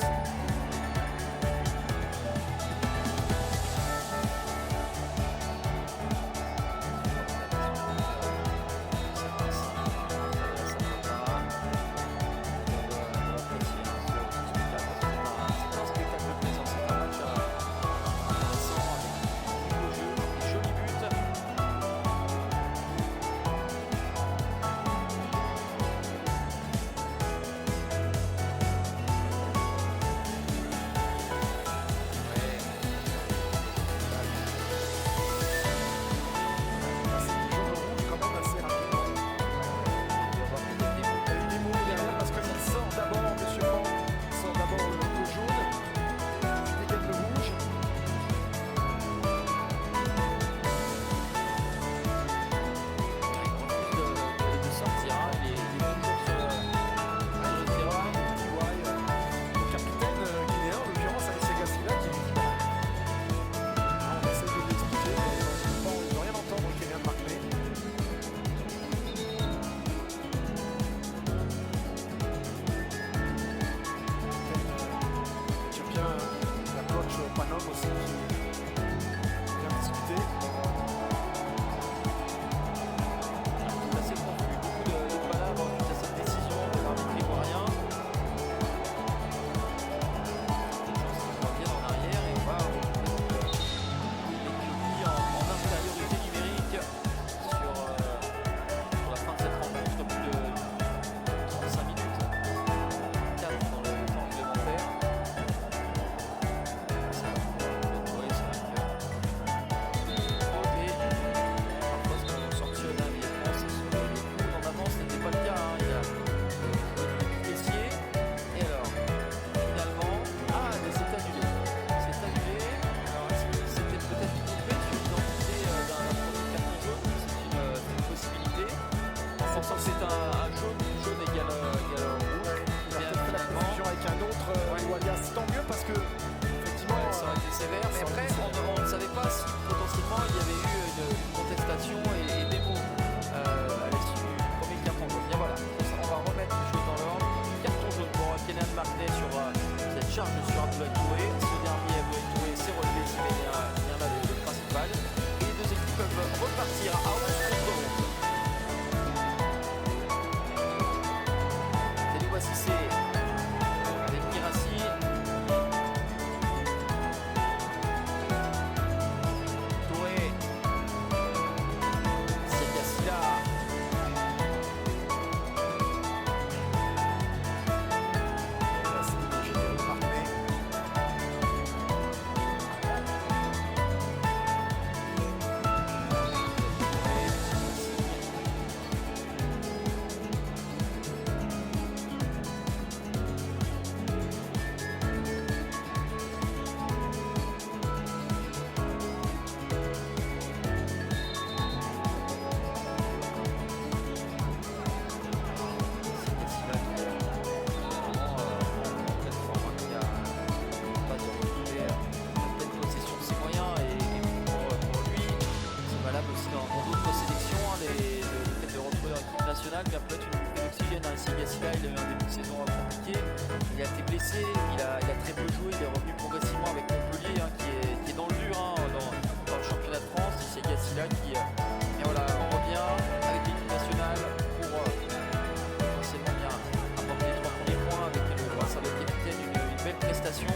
Yacine, il a eu un début de saison compliqué. Il a été blessé, il a très peu joué, il est revenu progressivement avec Montpellier qui est dans le dur dans le championnat de France. C'est Yacine qui et voilà, on revient avec l'équipe nationale pour forcément bien apporter les 3 premiers points avec le brassard de capitaine, une belle prestation.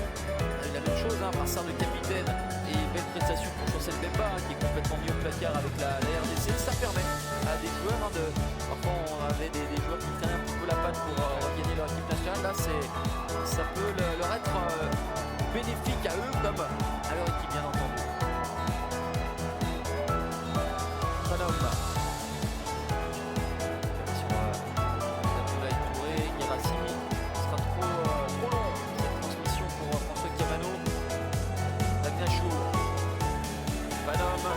Et la même chose, brassard de capitaine et belle prestation pour Chancel Bemba qui est complètement mis au placard avec la RDC. Ça permet à des joueurs parfois on avait des joueurs qui traînaient un petit peu la patte pour gagner leur équipe nationale. Là ça peut leur être bénéfique à eux comme à leur équipe, bien entendu. Panome sur Abdoulaye Touré, Guérassi. Ce sera trop long cette transmission pour François Camano. Dagnachou, Panome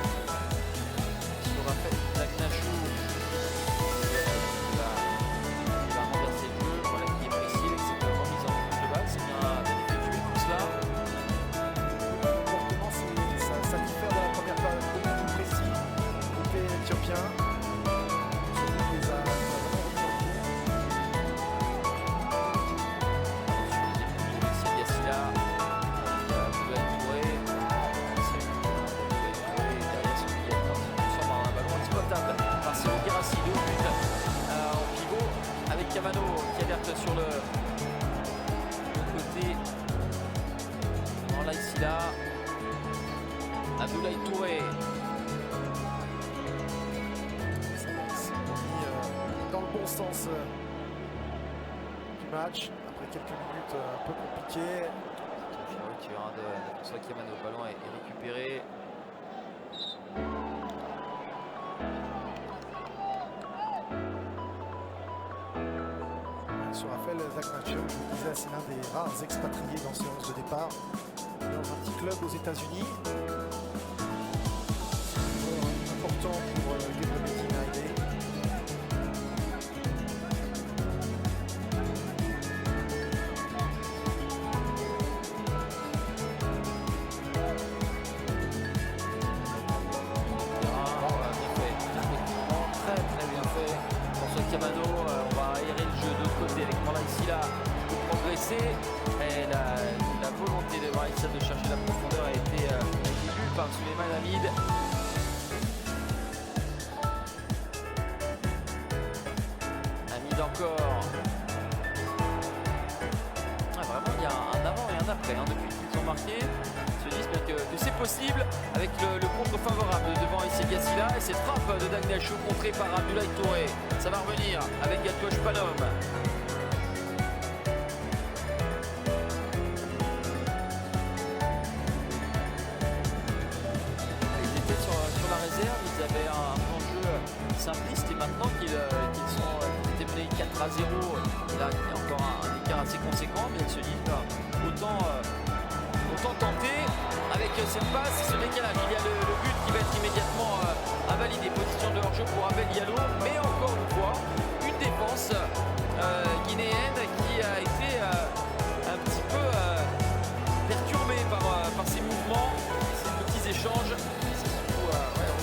sur Raphaël Dagnachou. Il va renverser le jeu, voilà qui est précis avec cette remise en de balle. C'est bien effectué tout cela. Comportement, ça diffère de la première période, beaucoup plus précis côté éthiopien. Surtout les a C'est Yassila, Abdoulaye Touré. Derrière celui qui transforme un ballon exploitable par Cyril Guérassi. 2 buts en pivot avec Camano qui alerte sur le côté. Dans là ici là. Abdoulaye Touré. c'est remis dans le bon sens du match. Après quelques minutes un peu compliquées. Tu verras de François Camano. Le ballon est récupéré. Sur Raphaël Dagnachou, je vous disais, c'est l'un des rares expatriés dans ce 11 de départ. Dans un petit club aux États-Unis. Important pour Gabriel Medina. Très bien fait. François Camano, on va aérer le jeu de l'autre côté avec Morla ici là pour progresser. Et la volonté de Maïssa de chercher la profondeur a été lue par Souleymane Hamid. Hamid encore. Vraiment, il y a un avant et un après depuis qu'ils ont marqué. Ils se disent que c'est possible avec le contre favorable devant Issé Gassila et cette frappe de Dagnachou contrée par Abdoulaye Touré. Ça va revenir avec Gatouche Panome. Ils étaient sur la réserve, ils avaient un plan de jeu simpliste et maintenant qu'ils étaient menés 4-0, là il y a encore un écart assez conséquent, mais ils se disent autant tenter avec cette passe, ce décalage. Il y a le but qui va être immédiatement invalidé. Position de hors-jeu pour Abel Diallo, mais encore une fois, une défense guinéenne qui a été un petit peu perturbée par ces mouvements, ces petits échanges. C'est surtout la bonne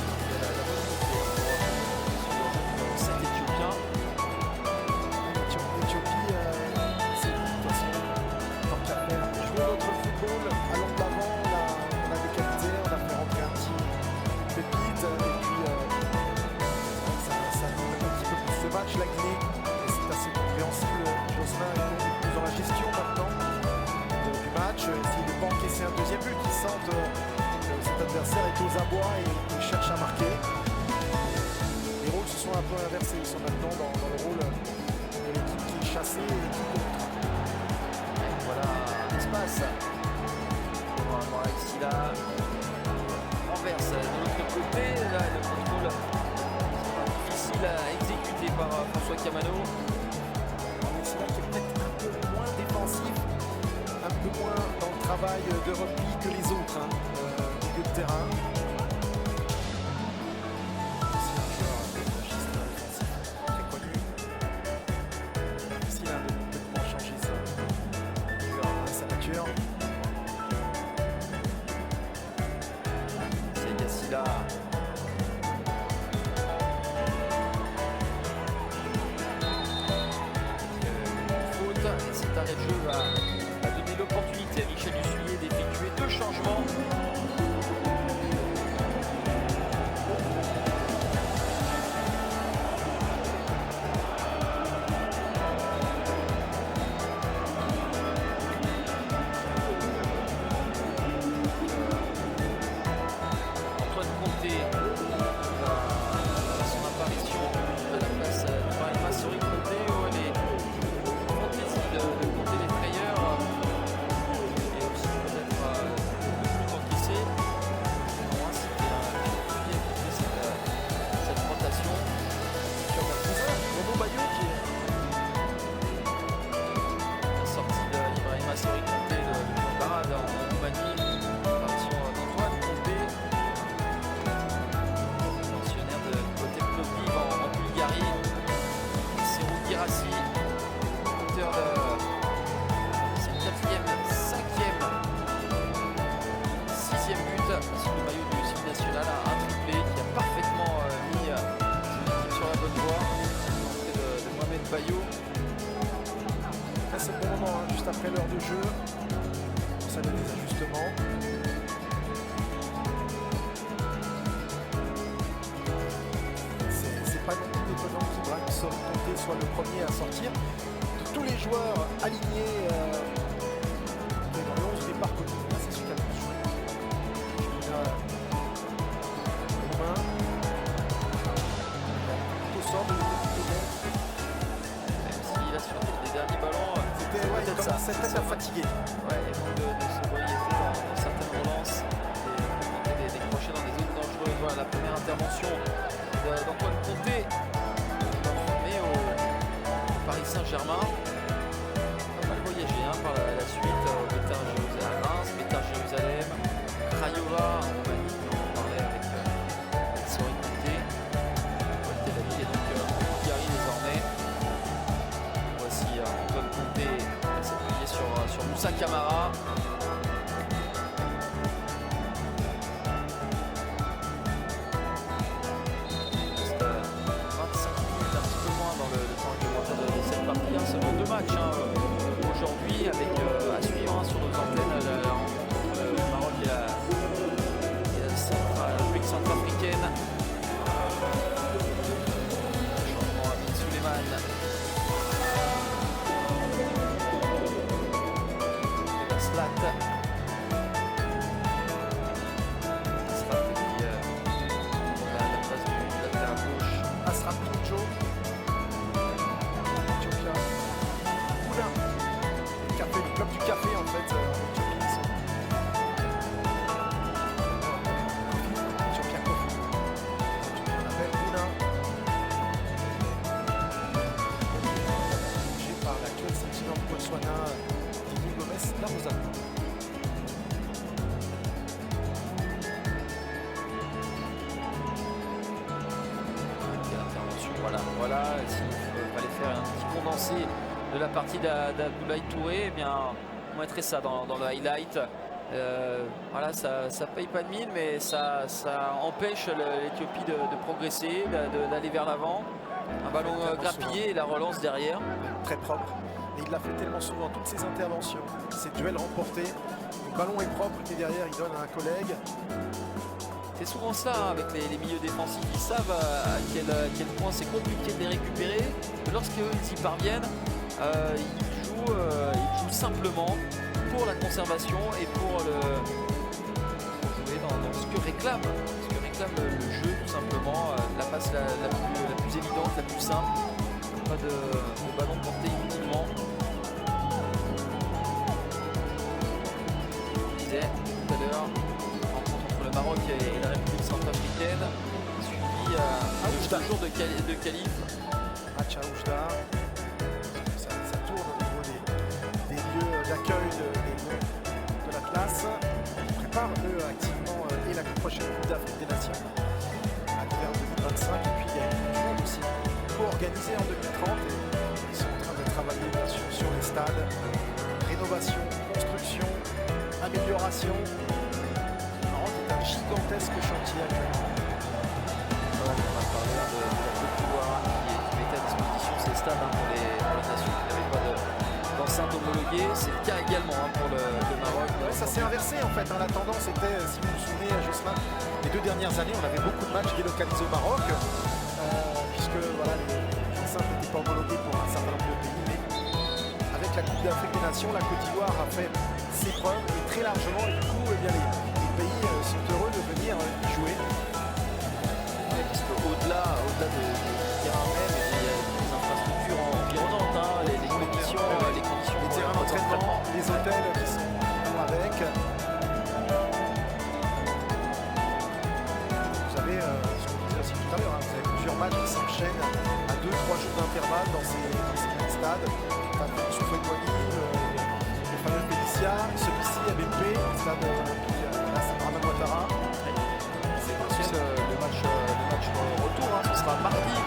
cet Éthiopien. L'Éthiopie, c'est de toute façon, tant qu'à faire, jouer notre football, allons de l'avant, on a décapité, on a fait rentrer un petit pépite, et puis ça nous met un petit peu plus ce match, la Guinée, et c'est assez compréhensible. Jocelyn est plus dans la gestion maintenant du match, s'il ne pas encaisser un deuxième but, il sent que cet adversaire est aux abois et il cherche à marquer. Les rôles se sont un peu inversés, ils sont maintenant dans le rôle de l'équipe qui est chassée et qui contre. Et voilà l'espace. Voilà ici là. Renverse de l'autre côté. Là le contrôle difficile à exécuter par François Camano. C'est là qui est peut-être un peu moins défensif, un peu moins dans le travail de repli que les autres au milieu de terrain. C'est un joueur registre défensif très connu. Difficile de complètement changer sa nature. sous le maillot du Sim National, un triplé qui a parfaitement mis son équipe sur la bonne voie. L'entrée de Mohamed Bayo. Là, c'est le bon moment, hein, juste après l'heure de jeu. Ça donne des ajustements. C'est pas non plus étonnant qu'Ibrahim Sorry soit le premier à sortir. De tous les joueurs alignés dans le 11 départ connu, c'est celui qui a le plus joué. Romain. Au sort de l'équipe. Même si là sur les derniers ballons, c'était peut-être à fatiguer. Ouais, et donc de sobriété dans certaines relances et des crochets dans des zones dangereuses. Voilà la première intervention d'Antoine Conté formé au Paris Saint-Germain. Pas mal voyagé par la suite. À Reims, Betar Jérusalem, Craiova en Roumanie, on parlait avec Sorry Conté. Tel Aviv et donc Bulgarie désormais. Voici Antoine Conté s'appuyer sur Moussa Camara. 25 minutes, un petit peu moins dans le temps réglementaire de cette partie. Seulement 2 matchs aujourd'hui avec à suivre sur nos antennes la rencontre entre le Maroc et la République centrafricaine. Changement à Bin Souleiman. Slat qui a la place du latéral gauche. Asraf Tunjo. Éthiopia. Oula. Le club du café en fait. Éthiopia Coffee. On appelle Oula. Dirigé par l'actuel sélectionneur de Botswana, Didier Gomez Larosa. Voilà, s'il fallait faire un petit condensé de la partie d'Abdoulaye Touré, eh bien, on mettrait ça dans le highlight. Voilà, ça paye pas de mine, mais ça empêche l'Éthiopie de progresser, d'aller vers l'avant. Un ballon grappillé et la relance derrière. Très propre. Et il l'a fait tellement souvent, toutes ses interventions, ses duels remportés. Le ballon est propre et derrière il donne à un collègue. C'est souvent ça avec les milieux défensifs, ils savent à quel point c'est compliqué de les récupérer. Lorsqu'ils y parviennent, ils jouent simplement pour la conservation et pour jouer dans ce que réclame le jeu, tout simplement. La passe la plus évidente, la plus simple. Pas de ballon porté inutilement. Je disais tout à l'heure, le Maroc et la République centrafricaine, suivi à 2 jours de qualif. Match à Oujda. Ça tourne au niveau des lieux d'accueil de la classe. Ils préparent eux activement et la prochaine Coupe d'Afrique des Nations à l'hiver 2025. Et puis il y a une du monde aussi co-organisée en 2030. Et ils sont en train de travailler bien sûr sur les stades. Rénovation, construction, amélioration. Un gigantesque chantier actuellement. Voilà, on va parler de la Côte d'Ivoire qui mettait à disposition ces stades pour les nations qui n'avaient pas d'enceinte homologuée. C'est le cas également pour le Maroc. Ouais, ça s'est inversé en fait. La tendance était, si vous vous souvenez, Jocelyn, les 2 dernières années, on avait beaucoup de matchs délocalisés au Maroc, puisque voilà, les enceintes n'étaient pas homologuées pour un certain nombre de pays. Mais avec la Coupe d'Afrique des Nations, la Côte d'Ivoire a fait ses preuves et très largement. Et du coup, eh bien, les pays sont heureux de venir y jouer. Ouais, parce qu'au-delà du terrain même, il y a des infrastructures environnantes, les conditions, les terrains d'entraînement, les hôtels qui sont avec. Vous avez, ce qu'on disait aussi tout à l'heure, vous avez plusieurs matchs qui s'enchaînent à 2-3 jours d'intervalle dans ces mêmes stades. Soufouet-Boigny, le fameux Pélicia, celui-ci à BP, le stade là c'est Brahma Ouattara. C'est ensuite le match retour, ce sera mardi.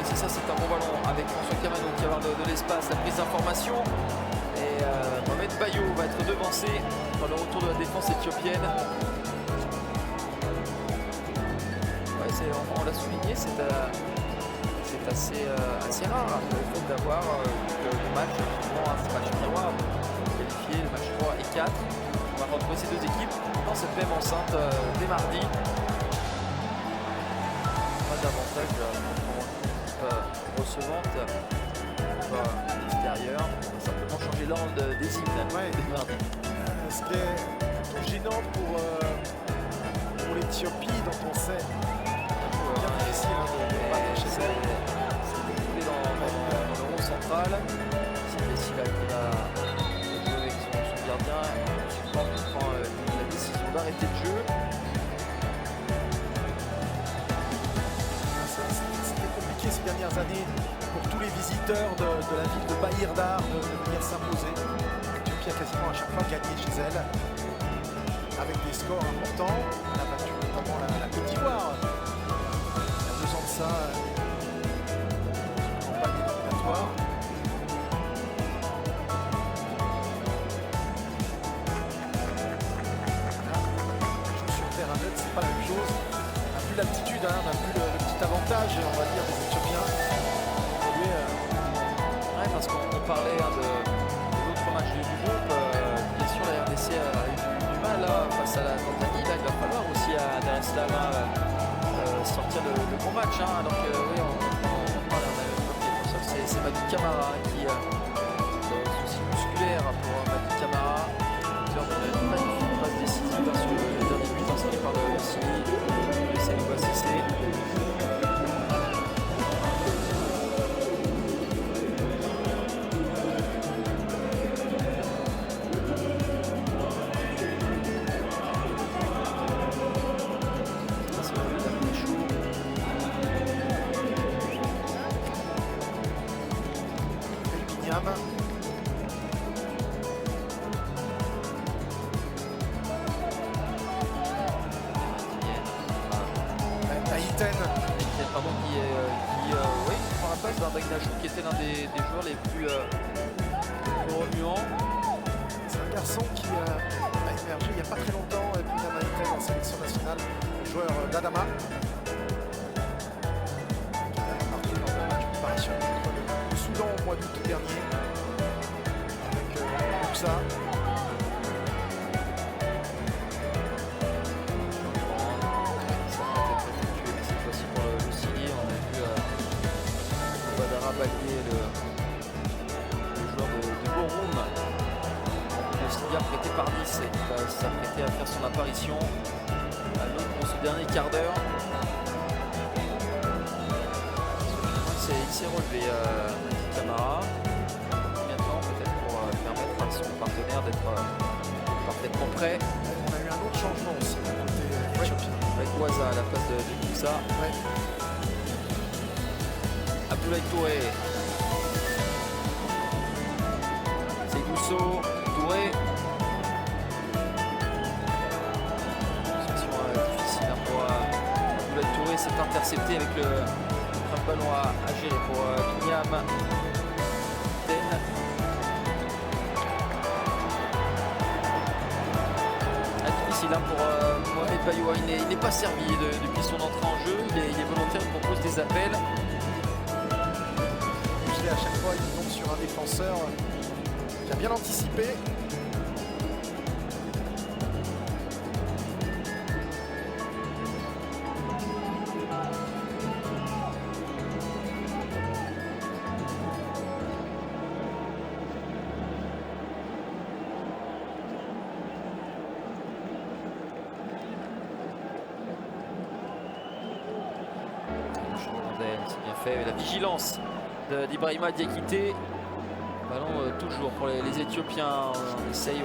C'est ça, c'est un bon ballon avec François Camano qui va avoir de l'espace, la prise d'information. Et Mohamed Bayo va être devancé par le retour de la défense éthiopienne. Ouais, on l'a souligné, c'est assez rare le fait d'avoir le match, souvent un match miroir, qualifié, le match 3 et 4. On va retrouver ces deux équipes dans cette même enceinte dès mardi. Pas d'avantage pour l'équipe recevante extérieure. On va simplement changer l'ordre des hymnes dès mardi. Ce qui est gênant pour l'Éthiopie, dont on sait bien difficile de battre chez elle. C'est découlé dans le rond central. C'est Messi là qui va jouer avec son gardien. Je pense qu'il prend la décision d'arrêter le jeu. C'était compliqué ces dernières années pour tous les visiteurs de la ville de Bahir Dar de venir s'imposer. L'Éthiopie a quasiment à chaque fois gagné chez elle avec des scores importants. Elle a battu notamment la Côte d'Ivoire. Il y a 2 ans de ça, campagne éliminatoire. Sur terrain neutre, c'est pas la même chose. On n'a plus l'altitude, on n'a plus le petit avantage, on va dire, des Éthiopiens. Ouais, parce qu'on parlait de l'autre match du groupe. Bien sûr, la RDC a eu du mal là, face à la Tanzanie. Là, il va falloir aussi à Dar es Salaam sortir le bon match. Alors que oui, on parle d'un c'est Madi Camara qui a souci musculaire pour Madi Camara. Auteur de une magnifique passe décisive sur le dernier but inscrit par le Sili. C'est nous assister. Qui prend la place d'Ardak Nachou, qui était l'un des joueurs les plus remuants. C'est un garçon qui a émergé il n'y a pas très longtemps, et puis il a été en sélection nationale, le joueur d'Adama. Qui a marqué dans le match de préparation contre le Soudan au mois d'août dernier, avec Moussa. Balier, le joueur de Borum, le Sligar prêté par Nice, et qui va s'apprêter à faire son apparition pour ce dernier quart d'heure. Il s'est relevé Madi Camara. Maintenant, peut-être pour permettre à son partenaire d'être parfaitement prêt. On a eu un autre changement aussi côté éthiopien. Avec Waza à la place de Moussa. Abdoulaye Touré, c'est Gousso, Touré. Situation difficile pour Abdoulaye Touré, c'est intercepté avec le ballon à gérer pour Binyam. Difficile pour Mohamed Bayoua, il n'est pas servi depuis son entrée en jeu, il est volontaire, il propose des appels. À chaque fois, il tombe sur un défenseur qui a bien anticipé. C'est bien fait, la vigilance d'Ibrahima Diakité. Ballon toujours pour les Éthiopiens. On essaye,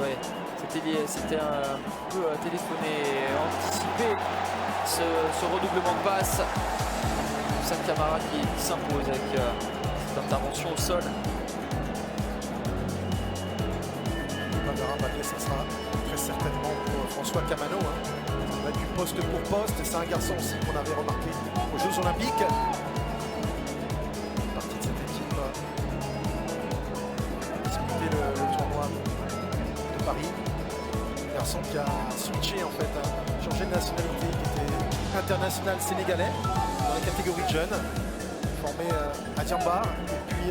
c'était un peu téléphoné, anticipé ce redoublement de passe. Moussa Camara qui s'impose avec cette intervention au sol. Ça sera très certainement pour François Kamano. Ça va être du poste pour poste. C'est un garçon aussi qu'on avait remarqué aux Jeux Olympiques. Partie de cette équipe disputer le tournoi de Paris. garçon qui a switché en fait, changé de nationalité, qui était international sénégalais dans la catégorie de jeunes, formé à Diamba, et puis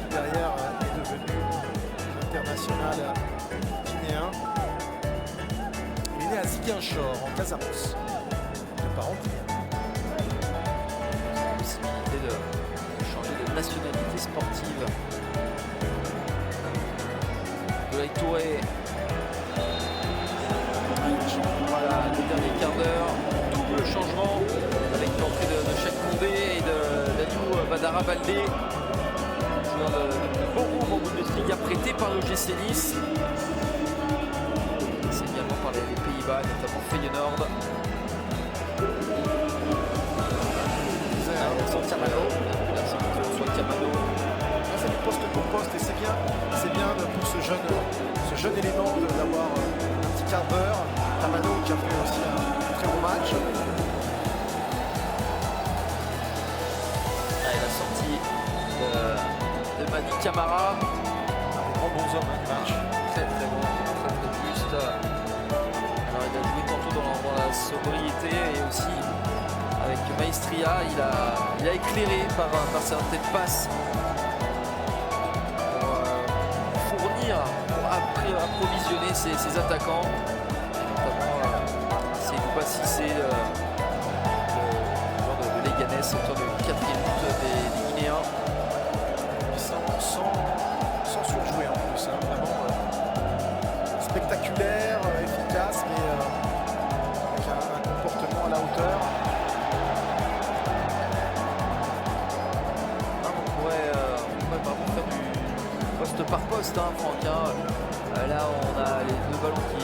derrière est devenu international guinéen. Il est né à Ziguinchor en Casamance, de parents guinéens. Possibilité de changer de nationalité sportive. Abdoulaye Touré. Voilà, le dernier quart d'heure, double changement avec l'entrée de Cheikh Koundé et d'Aliou Badara Baldé, joueur de Bochum en Bundesliga prêté par le GC Nice. C'est également par les Pays-Bas, notamment Feyenoord. Camano. C'est du poste pour poste et c'est bien pour ce jeune élément d'avoir un petit quart d'heure. Tamano qui a fait aussi un très bon match. Et la sortie de Madi Camara. Un des grands bons hommes du match. Très bon, très juste. Alors il a joué tantôt dans la sobriété et aussi avec Maestria, il a éclairé par certaines passes pour fournir, pour approvisionner ses attaquants. C'est Bouba Cissé, le joueur de Leganés, auteur du 4e but des Guinéens. Sans surjouer en plus, vraiment spectaculaire, efficace, mais avec un comportement à la hauteur. On pourrait vraiment faire du poste par poste, Franck. Là, on a les deux ballons qui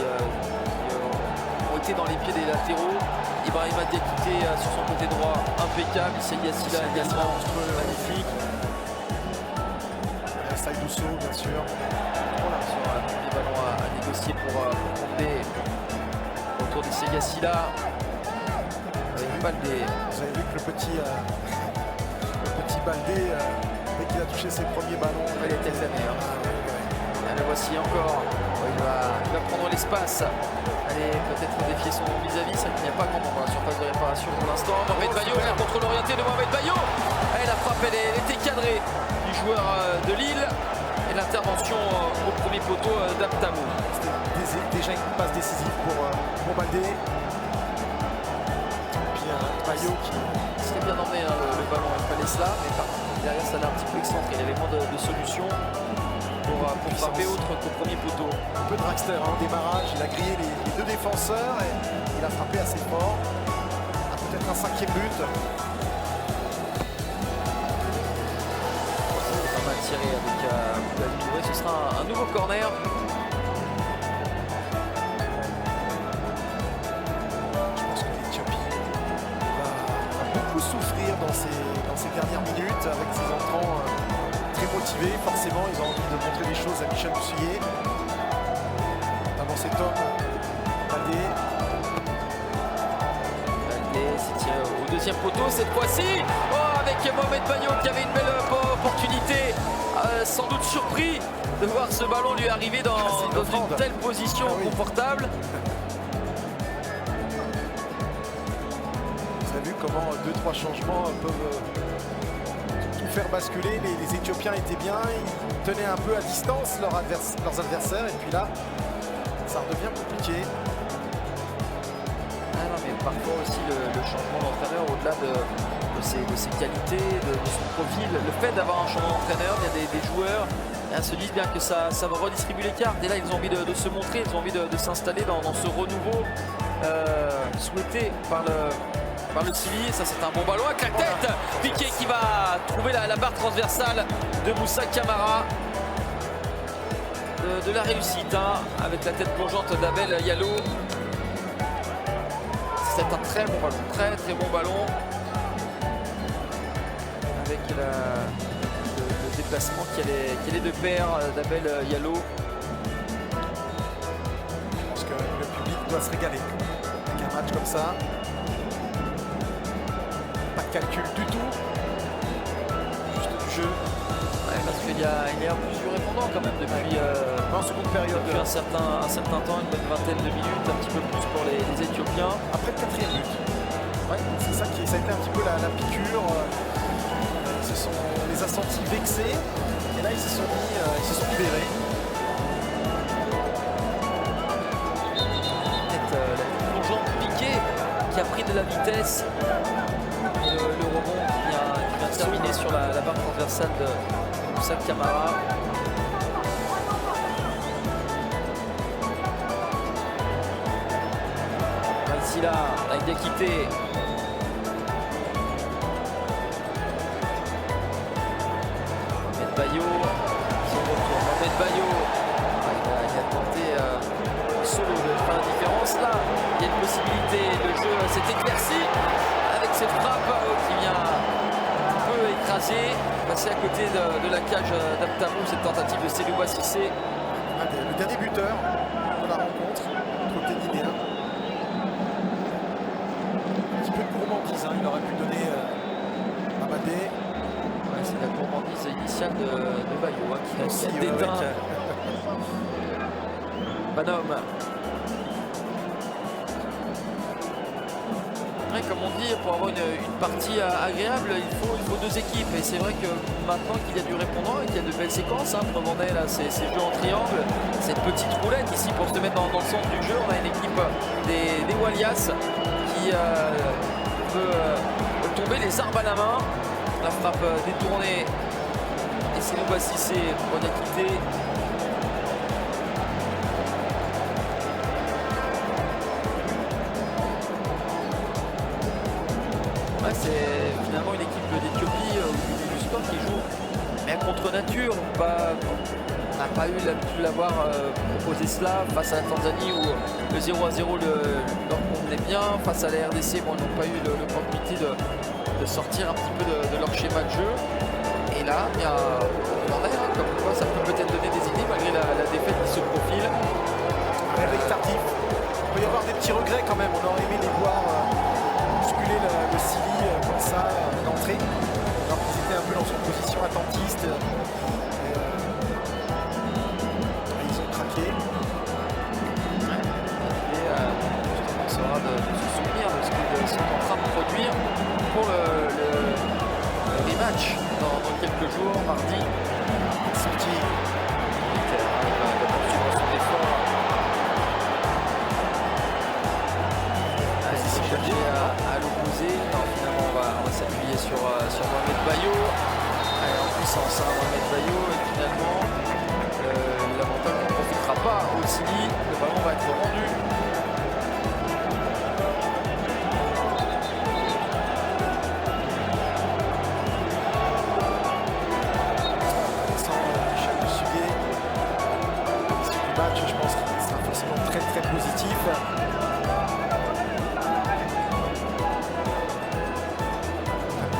ont été dans les pieds des latéraux. Ibrahima Diakité sur son côté droit, impeccable. Issa Yassila également, magnifique. Saïdousso, bien sûr. Voilà, sur les ballons à négocier pour Condé. Autour d'Issa Yassila. Avec Baldé. Vous avez vu que le petit Baldé, dès qu'il a touché ses premiers ballons, Il était exclamé. Le voici encore. Il va prendre l'espace. Allez, peut-être défier son vis-à-vis. Ça qu'il n'y a pas grand monde dans la surface de réparation pour l'instant. Mohamed Bayo, le contrôle orienté de Mohamed Bayo. Et la frappe, elle était cadrée du joueur de Lille. Et l'intervention au premier poteau d'Aptamou. C'était déjà une passe décisive pour Baldé. Et puis Bayo qui... C'était bien emmené le ballon, il fallait cela. Mais derrière, ça l'a un petit peu excentré. Il y avait moins de solutions pour frapper autre qu'au premier poteau. Un peu dragster au démarrage, il a grillé les deux défenseurs et il a frappé assez fort. Peut-être un 5e but. C'est pas mal tiré avec Abdoulaye Touré. Ce sera un nouveau corner. Je pense que l'Éthiopie va beaucoup souffrir dans ces dernières minutes avec ses entrants très motivés. Forcément, ils ont envie de montrer des choses à Michel Bussuyer. Notamment cet homme, Baldé. Baldé s'est tiré au deuxième poteau cette fois-ci. Oh, avec Mohamed Bayo qui avait une belle opportunité. Sans doute surpris de voir ce ballon lui arriver dans une telle position confortable. Vous avez vu comment 2-3 changements peuvent tout faire basculer. Les Éthiopiens étaient bien, ils tenaient un peu à distance leurs adversaires et puis là, ça redevient compliqué. Ah non, mais parfois aussi le changement d'entraîneur, au-delà de ses qualités, de son profil, le fait d'avoir un changement d'entraîneur, il y a des joueurs se disent bien que ça va redistribuer les cartes. Et là, ils ont envie de se montrer, ils ont envie de s'installer dans ce renouveau souhaité par le Cili. Ça, c'est un bon ballon avec la tête. Piqué qui va trouver la barre transversale de Moussa Camara. De la réussite avec la tête plongeante d'Abel Yallo. C'est un très bon ballon, très bon ballon. Avec le déplacement qui allait de pair d'Abel Yallo. Je pense que le public doit se régaler avec un match comme ça. Pas de calcul du tout. Juste du jeu. Ouais, parce qu'il y a un plus du répondant quand même depuis, En seconde période. depuis un certain temps, une bonne vingtaine de minutes, un petit peu plus pour les Éthiopiens. Après le 4e but. Ouais, c'est ça qui ça a été un petit peu la piqûre. On les a sentis vexés. Et là, ils se sont libérés. Peut-être la plongeante Piqué qui a pris de la vitesse. Et le rebond qui vient terminer sur la barre transversale de Moussa Camara. Ici là, avec Diakité. Bayo, son retour, Mohamed Bayo, il a tenté solo de faire la différence. Là, il y a une possibilité, le jeu s'est éclairci avec cette frappe qui vient un peu écraser, passer à côté de la cage d'Aptamou, cette tentative de Selouba Cissé. Le dernier buteur de la rencontre contre les Guinéens. Un petit peu de gourmandise, il aurait pu donner Amadé. C'est la gourmandise initiale de Bayo qui a déteint Banom. Ouais, comme on dit, pour avoir une partie agréable, il faut deux équipes. Et c'est vrai que maintenant qu'il y a du répondant et qu'il y a de belles séquences, Prevendel, là, ces jeux en triangle, cette petite roulette ici pour se mettre dans le centre du jeu. On a une équipe des Walias qui peut tomber les armes à la main. La frappe détournée et Selouba Cissé pour Diakité. Ouais, c'est finalement une équipe d'Éthiopie du sport qui joue mais contre nature. On n'a pas eu l'habitude de l'avoir proposé cela face à la Tanzanie où le 0-0 leur convenait bien. Face à la RDC, bon, ils n'ont pas eu l'opportunité de sortir un petit peu de leur schéma de jeu. Et là, il y a comme quoi ça peut peut-être donner des idées malgré la défaite qui se profile. Réveil tardif. Il peut y avoir des petits regrets quand même. On aurait aimé les voir bousculer le Sili comme ça d'entrée. Alors qu'ils étaient un peu dans une position attentiste. Et ils ont craqué. Et justement, on sera de se souvenir de ce qu'ils sont en train de produire pour le rematch dans quelques jours, mardi. Sorti. Il va poursuivre son effort. Allez, c'est cherché à l'opposé. Finalement, on va s'appuyer sur Mohamed Bayo. Allez, en puissance, Mohamed Bayo. Et finalement, l'avantage ne profitera pas au Sili. Le ballon va être rendu. Je pense qu'il sera forcément très très positif.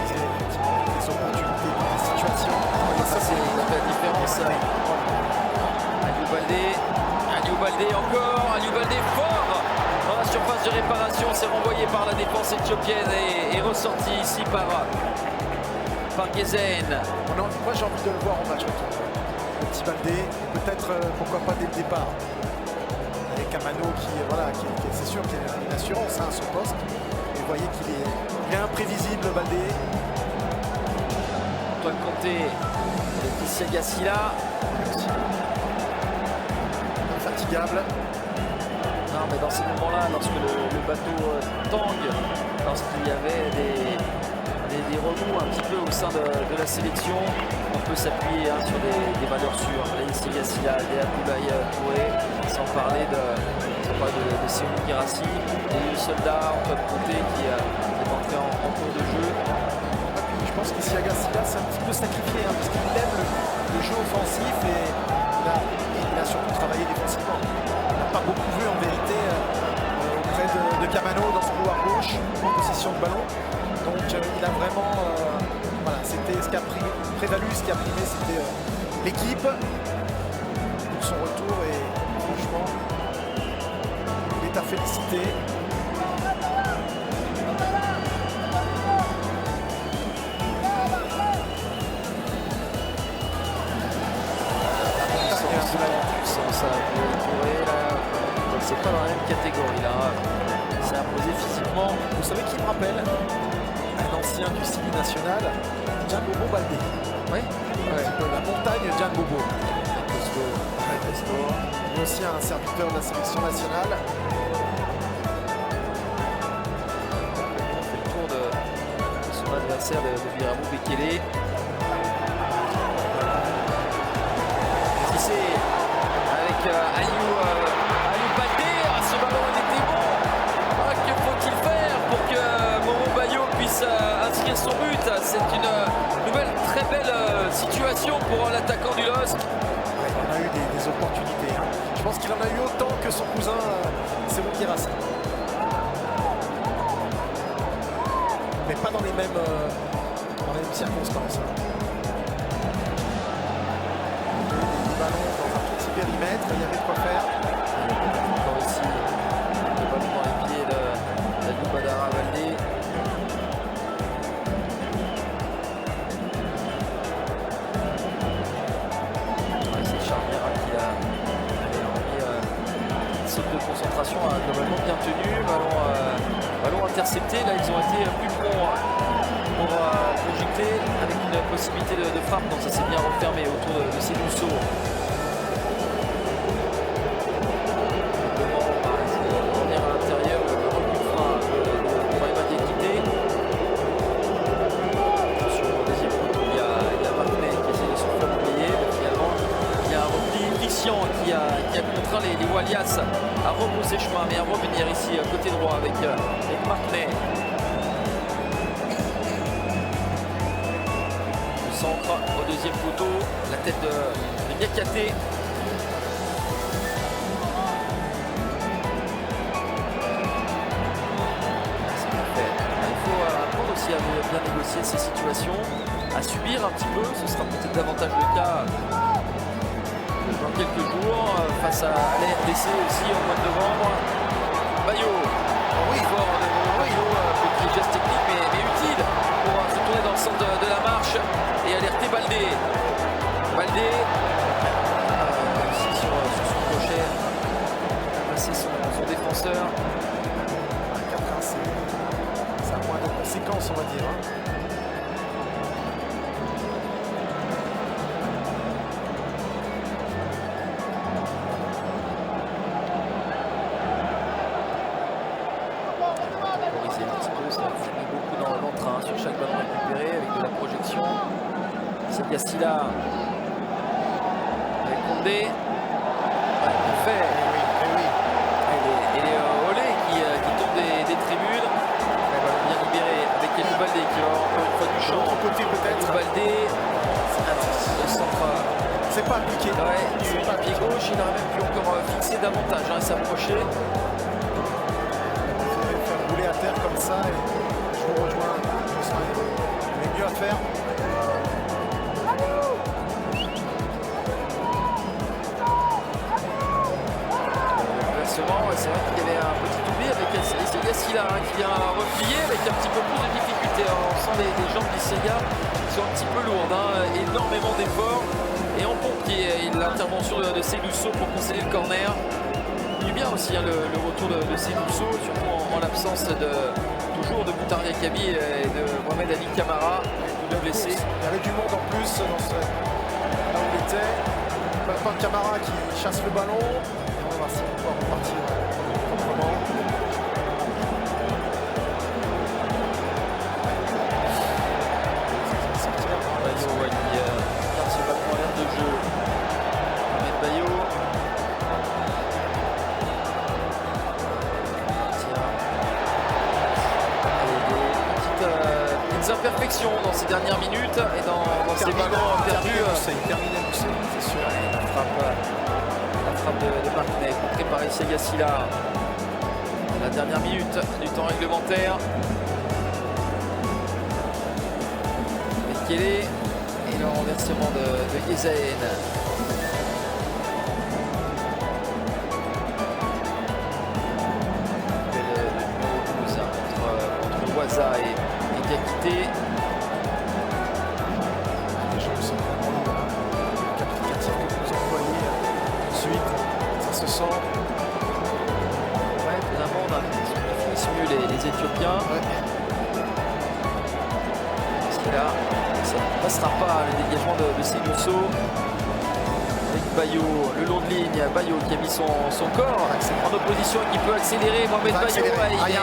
Des opportunités, des situations. Ça c'est la différence. Aliou Baldé encore, Aliou Baldé fort dans la surface de réparation, c'est renvoyé par la défense éthiopienne et ressorti ici par Gezen. Moi j'ai envie de le voir en match retour. Le petit Baldé, peut-être pourquoi pas dès le départ. Avec Amano c'est sûr qu'il a une assurance à son poste. Et vous voyez qu'il est imprévisible, Baldé. Antoine Conté, Laetitia Gassila. Infatigable. Non, mais dans ces moments-là, lorsque le bateau tangue, lorsqu'il y avait des remous un petit peu au sein de la sélection, on peut s'appuyer sur des valeurs sûres. Laetitia Gassila, des Abdoulaye Touré, sans parler de Séou Girassi, des soldats, Antoine Conté qui est entré en cours de jeu. Je pense qu'ici à Gassila, c'est un petit peu sacrifié parce qu'il aime le jeu offensif et il a surtout travaillé défensivement. On n'a pas beaucoup vu en vérité auprès de Camano dans son couloir gauche en possession de ballon. Donc il a vraiment, c'était ce qui a prévalu, ce qui a primé, c'était l'équipe pour son retour et franchement, il est à féliciter. c'est pas dans la même catégorie là. Il s'est imposé physiquement. Vous savez qui me rappelle? Un ancien du Style national, Gianbobo Baldé. Oui. De la montagne Gianbobo. Lui aussi un serviteur de la sélection nationale. On fait le tour de son adversaire de Biramou Bekele. Cissé avec Aliou Baldé. Ah, ce ballon il était bon. Ah, que faut-il faire pour que Momo Bayo puisse inscrire son but? C'est une nouvelle très belle situation pour l'attaquant du LOSC. Ouais, il en a eu des opportunités. Hein. Je pense qu'il en a eu autant que son cousin Serhou Guirassy. Mais pas dans les mêmes circonstances. Hein. Des ballons dans un tout petit périmètre, il y avait de quoi faire. Encore ici, le ballon dans les pieds d'Aliou Badara Baldé. C'est Charnière qui a remis une saute de concentration globalement bien tenue. Ballon intercepté. Là, ils ont été plus prompts pour gicler avec une possibilité de frappe. Donc ça s'est bien refermé autour de ces mousseaux. Revenir à l'intérieur, le recul frein de Maïma Diakité. Sur le deuxième poteau, il y a Martinez qui essaie de se faire oublier. Mais finalement, il y a un repli Christian qui a contraint les Walias à rebrousser chemin, mais à revenir ici côté droit avec Martinez. Le centre au deuxième poteau, la tête de Niakate. Il faut apprendre aussi à bien négocier ces situations, à subir un petit peu. Ce sera peut-être davantage le cas dans quelques jours face à la RDC aussi au mois de novembre. Bayo, oui, fort de Bayo, petit geste technique mais utile pour se tourner dans le sens de la marche et alerter Baldé. Baldé, ici sur son crochet, a passé son défenseur. 4-1, c'est un point de conséquence, on va dire. Hein. Sur chaque ballon récupéré avec de la projection. C'est Yassila avec Condé. Il fait. Et les Olé qui tombent des tribunes. Le ballon bien libéré avec Aliou Baldé qui va avoir encore une fois du champ. Côté peut-être. Baldé. Le centre. C'est pas appliqué. Ouais, du pied gauche, il aurait même pu encore fixer davantage et s'approcher. Il faudrait faire rouler à terre comme ça. Et je vous rejoins. Mais mieux à faire. C'est vrai qu'il y avait un petit oubli avec Yassila qui vient replier avec un petit peu plus de difficulté. On sent les jambes d'Issega qui sont un petit peu lourdes, énormément d'efforts. Et en pompier, l'intervention de Seydousso pour concéder le corner. Il est bien aussi le retour de Seydousso, surtout en l'absence toujours de Boutari Akabi et de Mohamed Ali Camara, deux blessés. Il y avait du monde en plus là où il était. Pas de Camara qui chasse le ballon. On va voir si on va pouvoir repartir proprement. Bayo qui garde ce ballon en l'air de jeu. Mohamed Bayo. Des imperfections dans ces dernières minutes et dans ces ballons perdus. Il termine c'est sûr. La frappe de Martinez, contrée par Yassila. La dernière minute du temps réglementaire. Bekele et le renversement de Yezaen. Le numéro 12 entre Waza et Diakité. Les gens sont vraiment qualificatifs que vous employez. Ensuite, ça se sent. les Éthiopiens. Là, ça ne passera pas le dégagement de Seguso. Avec Bayo, le long de ligne, Bayo qui a mis son corps en opposition et qui peut accélérer. Mohamed Bayo,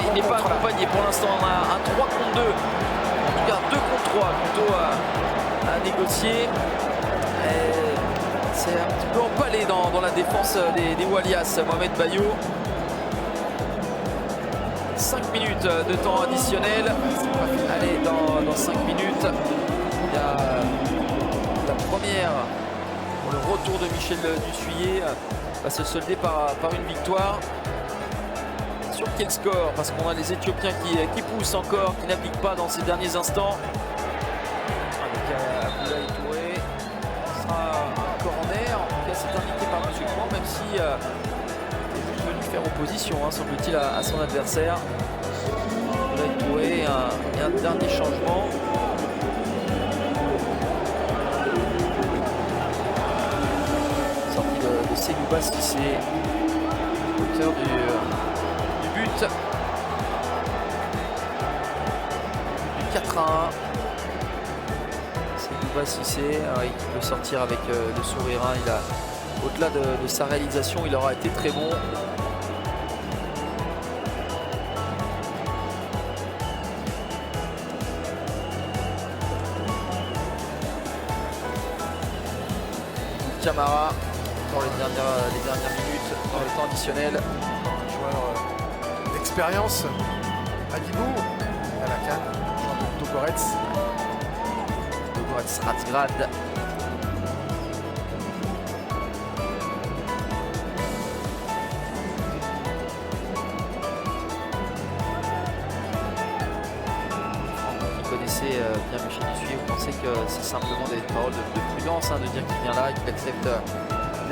il n'est pas accompagné pour l'instant. On a un 3 contre 2, en tout cas 2 contre 3 plutôt à négocier. C'est un petit peu empalé dans la défense des Walias, Mohamed Bayo. 5 minutes de temps additionnel. Allez, dans 5 minutes, il y a la première pour le retour de Michel Dussuyer va se solder par une victoire. Sur quel score? Parce qu'on a les Éthiopiens qui poussent encore, qui n'appliquent pas dans ces derniers instants. Avec Abdoulaye Touré, ce sera un corner. En tout cas, c'est indiqué par M. Grand, même si il est venu faire opposition, semble-t-il, à son adversaire. Et un dernier changement. Sortie de Segouba Cissé, auteur du but du 4-1. Segouba Cissé, il peut sortir avec le sourire. Au-delà de sa réalisation, il aura été très bon. Camara dans les dernières minutes, dans le temps additionnel. Joueur d'expérience, Adibou, à la canne, Dogorets. Dogorets Razgrad. Qui connaissait bien Michel Dussuyer, vous pensez que c'est simplement des paroles de prudence, de dire qu'il vient là et qu'il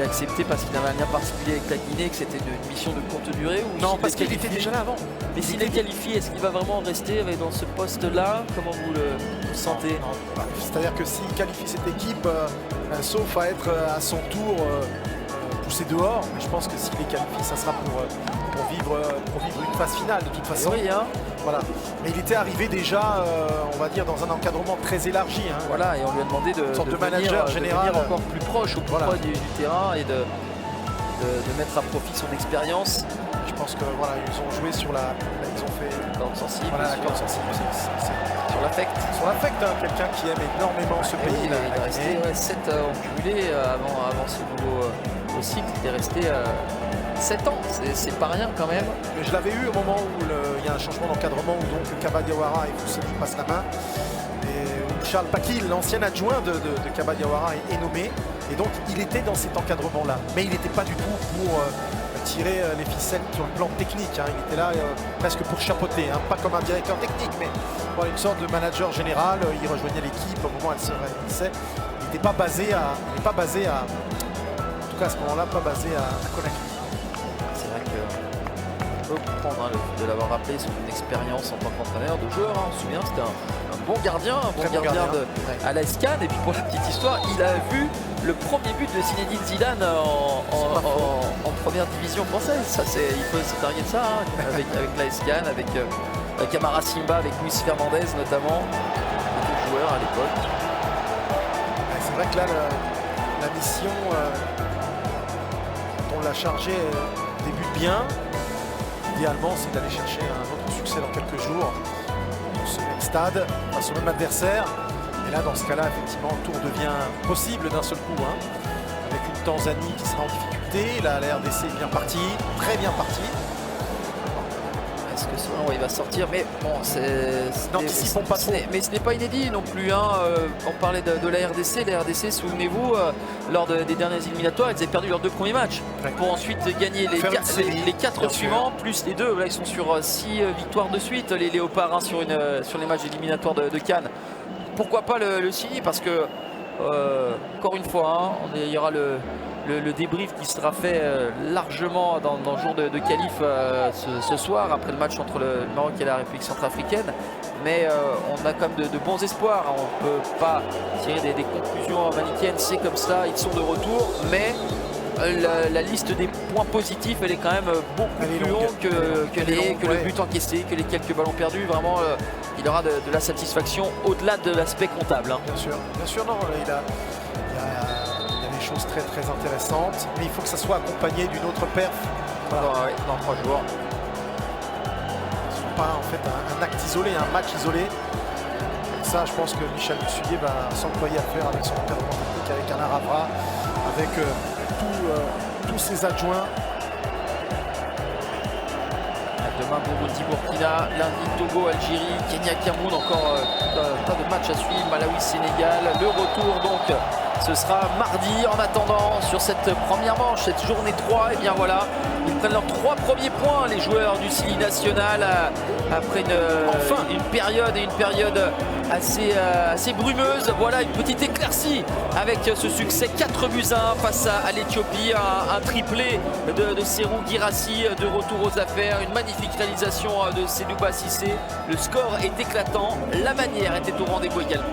a accepté parce qu'il n'avait un lien particulier avec la Guinée, que c'était une mission de courte durée? Ou non, parce qu'il était déjà là avant. Mais s'il est qualifié, est-ce qu'il va vraiment rester dans ce poste-là? Comment vous le sentez? C'est-à-dire que s'il qualifie cette équipe, sauf à être à son tour poussé dehors, mais je pense que s'il est qualifié, ça sera pour vivre une phase finale de toute façon. Oui, voilà. Mais il était arrivé déjà, on va dire, dans un encadrement très élargi. Voilà, et on lui a demandé de manager général, venir encore plus proche, au plus proche du terrain et de mettre à profit son expérience. Je pense que voilà, ils ont joué sur ils ont fait corde sensible. Voilà, la corde sensible. Sur l'affect. Sur l'affect, quelqu'un qui aime énormément ce pays. Il est resté 7 en cumulé avant ce nouveau cycle. Il est resté 7 ans, c'est pas rien quand même. Mais je l'avais eu au moment où il y a un changement d'encadrement où donc Kaba Diawara et Fousseni passent la main. Et où Charles Pakil, l'ancien adjoint de Kaba Diawara, est nommé. Et donc il était dans cet encadrement-là. Mais il n'était pas du tout pour tirer les ficelles sur le plan technique. Il était là presque pour chapeauter. Pas comme un directeur technique, mais une sorte de manager général. Il rejoignait l'équipe au moment où elle se réunissait. Il n'était pas basé à. En tout cas à ce moment-là, pas basé à Conakry. On peut comprendre de l'avoir rappelé sur une expérience en tant qu'entraîneur de joueur. On se souvient, c'était un bon gardien, à la SCAN. Et puis pour la petite histoire, il a vu le premier but de Zinedine Zidane en première division française. Ça, il peut se targuer de ça, avec la SCAN, avec Camara Simba, avec Luis Fernandez notamment, beaucoup de joueurs à l'époque. C'est vrai que là, la mission dont on l'a chargé débute bien. Idéalement, c'est d'aller chercher un autre succès dans quelques jours dans ce même stade, face au même adversaire. Et là, dans ce cas-là, effectivement, le tour devient possible d'un seul coup. Avec une Tanzanie qui sera en difficulté. Là, la RDC est bien partie, très bien partie. Est-ce que il va sortir? Mais bon, n'anticipons pas trop. Mais ce n'est pas inédit non plus. On parlait de la RDC. La RDC, souvenez-vous, lors des dernières éliminatoires, ils avaient perdu leurs 2 premiers matchs. Ouais. Pour ensuite gagner les 4 suivants, plus les 2. Là, ils sont sur 6 victoires de suite, les Léopards, sur les matchs éliminatoires de Cannes. Pourquoi pas le signer? Parce que, encore une fois, il y aura le débrief qui sera fait largement dans le jour de qualif ce soir, après le match entre le Maroc et la République centrafricaine. Mais on a quand même de bons espoirs. On ne peut pas tirer des conclusions manichéennes, c'est comme ça, ils sont de retour. Mais la liste des points positifs, elle est quand même beaucoup plus longue que le but encaissé, que les quelques ballons perdus. Vraiment, il aura de la satisfaction au-delà de l'aspect comptable. Bien sûr, non, il y a des choses très très intéressantes, mais il faut que ça soit accompagné d'une autre perf. Voilà. Dans 3 jours. Ce n'est pas en fait un acte isolé, un match isolé. Et ça, je pense que Michel Dussuyé va s'employer à faire avec son encadrement technique, avec Alain Ravra, avec tous ses adjoints. Demain, Burundi, Burkina, lundi, Togo, Algérie, Kenya, Cameroun, encore pas de match à suivre, Malawi, Sénégal. Le retour, donc, ce sera mardi. En attendant, sur cette première manche, cette journée 3, et bien voilà, ils prennent leurs 3 premiers points, les joueurs du Scilly National, après une période assez brumeuse. Voilà, une petite éclaircie avec ce succès 4-1 face à l'Éthiopie, un triplé de Serhou Guirassy de retour aux affaires, une magnifique réalisation de Sédouba Cissé. Le score est éclatant, la manière était au rendez-vous également.